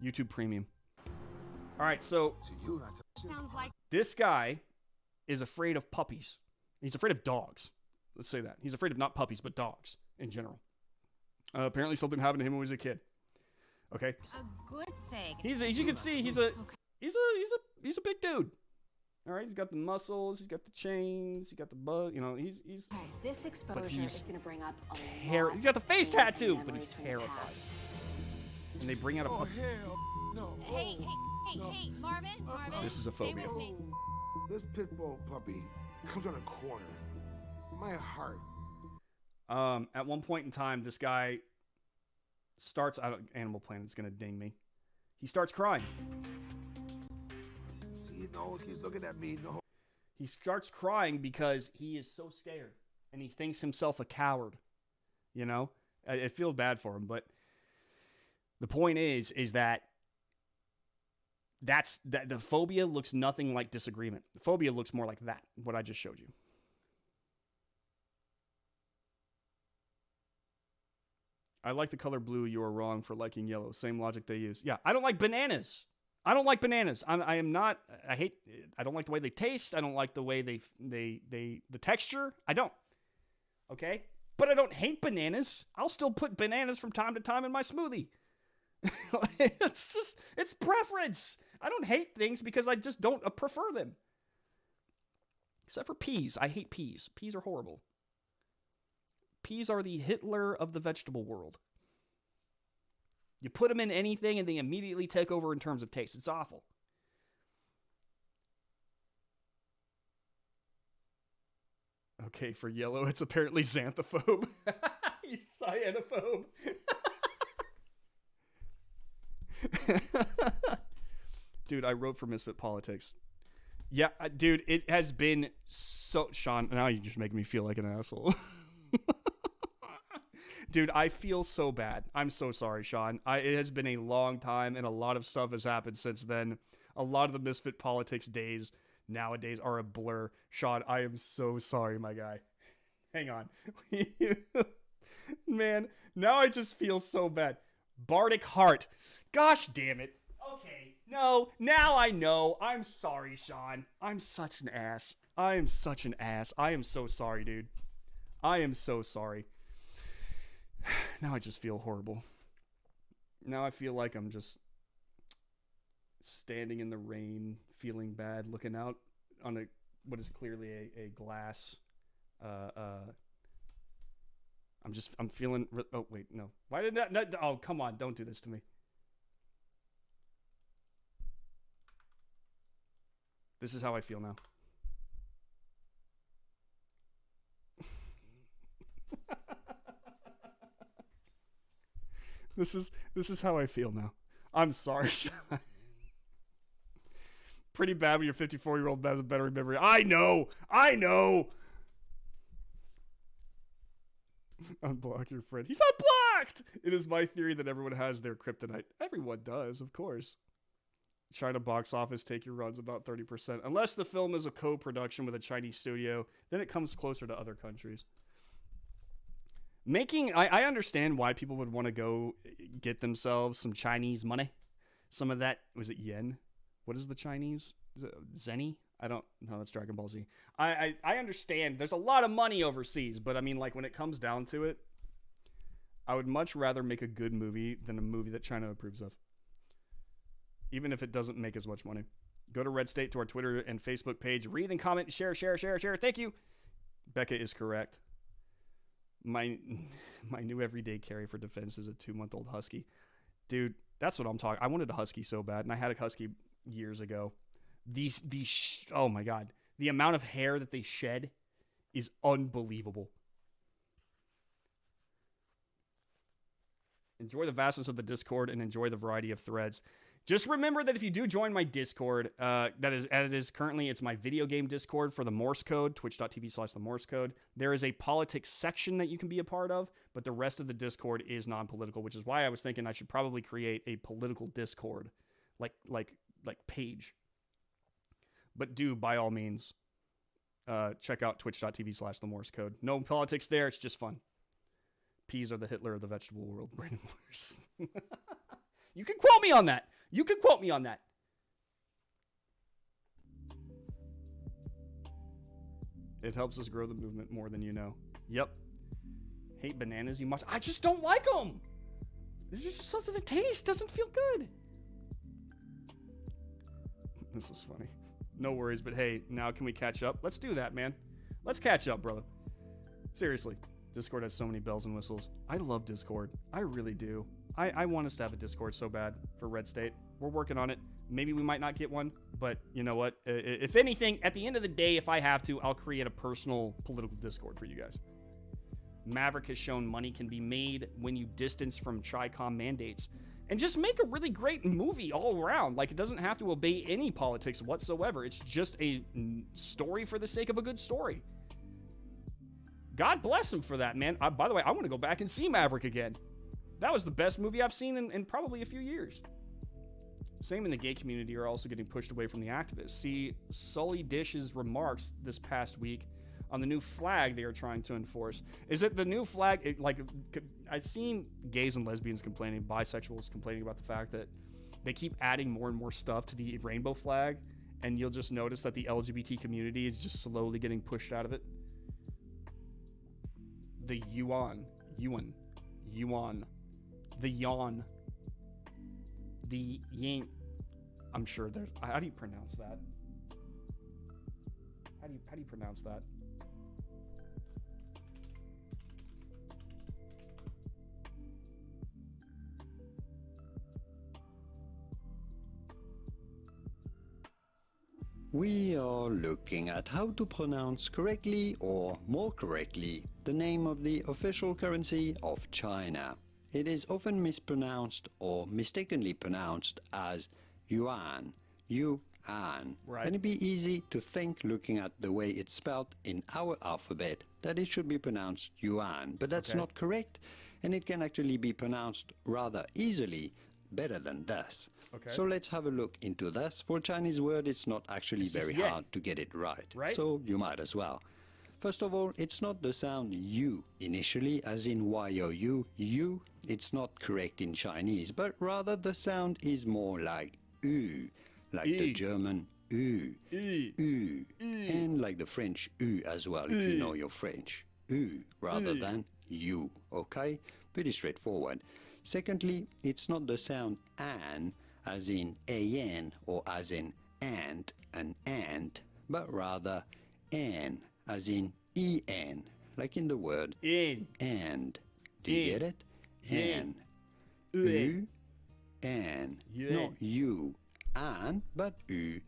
YouTube Premium. All right, so Sounds like this guy is afraid of puppies. He's afraid of dogs. Let's say that. He's afraid of not puppies, but dogs in general. Apparently something happened to him when he was a kid. Okay. a good thing. As you can see, he's a big dude. All right, he's got the muscles, he's got the chains, he got the bug. You know, he's Okay, this exposure he's is going to bring up a he's got the face lot of tattoo, but memories he's from the terrified. past. And they bring out a puppy. Hell no. Hey, Marvin, This is a stay phobia. with me. This pit bull puppy comes on a corner. My heart. At one point in time, this guy starts. Animal Planet's gonna ding me. He starts crying. He knows he's looking at me. No. He starts crying because he is so scared and he thinks himself a coward. You know, I feel bad for him, but the point is that the phobia looks nothing like disagreement. The phobia looks more like that, what I just showed you. I like the color blue. You are wrong for liking yellow. Same logic they use. Yeah, I don't like bananas. I don't like bananas. I don't like the way they taste. I don't like the way the texture. I don't. Okay? But I don't hate bananas. I'll still put bananas from time to time in my smoothie. It's preference. I don't hate things because I just don't prefer them. Except for peas. I hate peas. Peas are horrible. Peas are the Hitler of the vegetable world. You put them in anything and they immediately take over in terms of taste. It's awful. Okay, for yellow, it's apparently xanthophobe. You cyanophobe. Dude, I wrote for Misfit Politics. Yeah, dude, it has been so... Sean, now you just make me feel like an asshole. Dude, I feel so bad. I'm so sorry, Sean. It has been a long time, and a lot of stuff has happened since then. A lot of the Misfit Politics days nowadays are a blur. Sean, I am so sorry, my guy. Hang on. Man, now I just feel so bad. Bardic Heart. Gosh damn it. Okay, no, now I know. I'm sorry, Sean. I'm such an ass. I am such an ass. I am so sorry, dude. I am so sorry. Now I just feel horrible. Now I feel like I'm just standing in the rain, feeling bad, looking out on what is clearly a glass. I'm feeling. Oh wait, no. Why did that? Oh come on! Don't do this to me. This is how I feel now. This is how I feel now. I'm sorry. Pretty bad when your 54-year-old has a better memory. I know. Unblock your friend. He's unblocked! It is my theory that everyone has their kryptonite. Everyone does, of course. China box office take your runs about 30%. Unless the film is a co-production with a Chinese studio, then it comes closer to other countries. I understand why people would want to go get themselves some Chinese money. Some of that, was it yen? What is the Chinese? Is it zenny? I don't know. That's Dragon Ball Z. I understand. There's a lot of money overseas, but I mean, like, when it comes down to it, I would much rather make a good movie than a movie that China approves of. Even if it doesn't make as much money. Go to Red State, to our Twitter and Facebook page. Read and comment, share. Thank you. Becca is correct. My new everyday carry for defense is a 2-month-old husky. Dude, that's what I'm talking. I wanted a husky so bad, and I had a husky years ago. Oh my God. The amount of hair that they shed is unbelievable. Enjoy the vastness of the Discord and enjoy the variety of threads. Just remember that if you do join my Discord, it's my video game Discord for the Morse code, twitch.tv/the Morse code. There is a politics section that you can be a part of, but the rest of the Discord is non-political, which is why I was thinking I should probably create a political Discord, like page. But do, by all means, check out twitch.tv/the Morse code. No politics there, it's just fun. Peas are the Hitler of the vegetable world. Brandon Morse. You can quote me on that. It helps us grow the movement more than you know. Yep. Hate bananas, you must. I just don't like them. There's just something, the taste doesn't feel good. This is funny. No worries, but hey, now can we catch up? Let's do that, man. Let's catch up, brother. Seriously. Discord has so many bells and whistles. I love Discord. I really do. I want us to have a Discord so bad for Red State. We're working on it. Maybe we might not get one, but you know what? If anything, at the end of the day, if I have to, I'll create a personal political Discord for you guys. Maverick has shown money can be made when you distance from Chi-Com mandates. And just make a really great movie all around. Like, it doesn't have to obey any politics whatsoever. It's just a story for the sake of a good story. God bless him for that, man. By the way, I want to go back and see Maverick again. That was the best movie I've seen in probably a few years. Same in the gay community are also getting pushed away from the activists. See Sully Dish's remarks this past week on the new flag they are trying to enforce. Is it the new flag? I've seen gays and lesbians complaining, bisexuals complaining about the fact that they keep adding more and more stuff to the rainbow flag, and you'll just notice that the LGBT community is just slowly getting pushed out of it. The yuan, the yawn, the yin. I'm sure there's. How do you pronounce that? How do you pronounce that? We are looking at how to pronounce correctly, or more correctly, the name of the official currency of China. It is often mispronounced or mistakenly pronounced as yuan, yuan. Right. And it'd be easy to think, looking at the way it's spelled in our alphabet, that it should be pronounced yuan, but that's not correct, and it can actually be pronounced rather easily, better than this. Okay. So let's have a look into this. For a Chinese word, it's not actually very hard to get it right. So you might as well. First of all, it's not the sound U initially, as in Y-O-U, U. It's not correct in Chinese, but rather the sound is more like U, like the German U, U, and like the French U as well, if you know your French. U, rather than U, okay? Pretty straightforward. Secondly, it's not the sound an, as in an, or as in ant, an ant, but rather an, as in en, like in the word and. Do you get it? An. U, an. Not you, an, but u,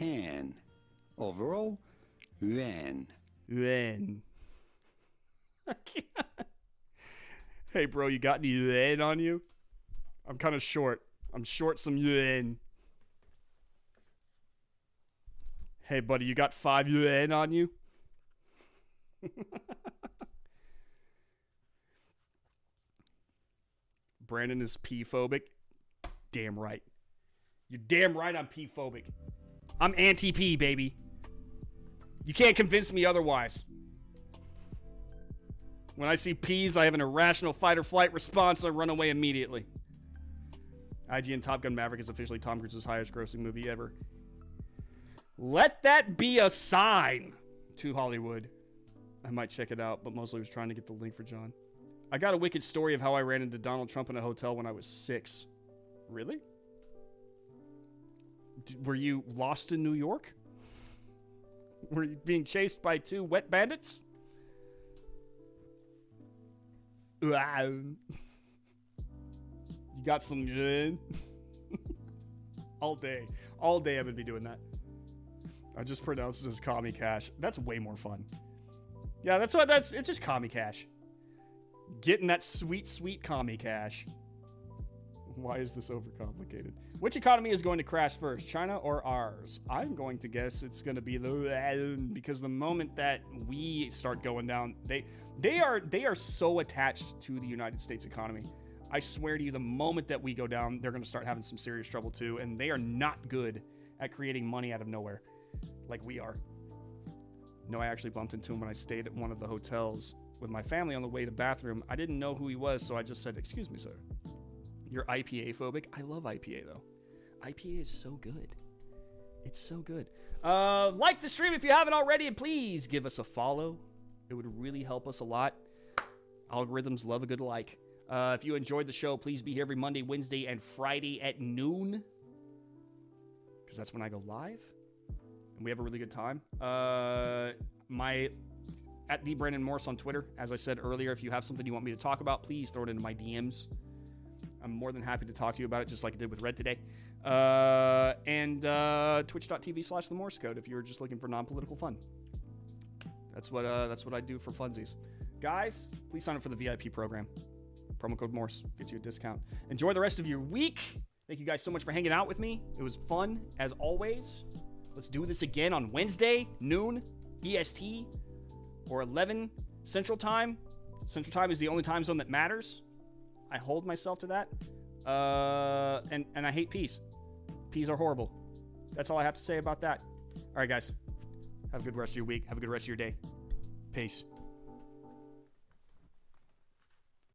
an. Overall, yuan. Yuan. Hey, bro, you got any yuan on you? I'm kind of short. I'm short some yuan. Hey, buddy, you got 5 yuan on you? Brandon is P-phobic. Damn right. You're damn right I'm P-phobic. I'm anti-P, baby. You can't convince me otherwise. When I see P's, I have an irrational fight-or-flight response. I run away immediately. IGN Top Gun Maverick is officially Tom Cruise's highest-grossing movie ever. Let that be a sign to Hollywood. I might check it out, but mostly was trying to get the link for John. I got a wicked story of how I ran into Donald Trump in a hotel when I was 6. Really? Were you lost in New York? Were you being chased by 2 wet bandits? You got some all day I'm gonna be doing that. I just pronounced it as Commie Cash. That's way more fun. Yeah, it's just Commie Cash. Getting that sweet Commie Cash. Why is this overcomplicated? Which economy is going to crash first, China or ours? I'm going to guess it's going to be because the moment that we start going down, they are so attached to the United States economy. I swear to you, the moment that we go down, they're going to start having some serious trouble too, and they are not good at creating money out of nowhere like we are. No, I actually bumped into him when I stayed at one of the hotels with my family on the way to bathroom. I didn't know who he was, so I just said, "Excuse me, sir. You're IPA phobic?" I love IPA though. IPA is so good. It's so good. Like the stream if you haven't already, and please give us a follow. It would really help us a lot. Algorithms love a good like. If you enjoyed the show, please be here every Monday, Wednesday, and Friday at noon, because that's when I go live, and we have a really good time. At the Brandon Morse on Twitter. As I said earlier, if you have something you want me to talk about, please throw it into my DMs. I'm more than happy to talk to you about it, just like I did with Red today. And twitch.tv/the Morse Code if you're just looking for non-political fun. That's what I do for funsies. Guys, please sign up for the VIP program. Promo code Morse gets you a discount. Enjoy the rest of your week. Thank you guys so much for hanging out with me. It was fun, as always. Let's do this again on Wednesday, noon, EST, or 11 Central Time. Central Time is the only time zone that matters. I hold myself to that. And I hate peas. Peas are horrible. That's all I have to say about that. All right, guys. Have a good rest of your week. Have a good rest of your day. Peace.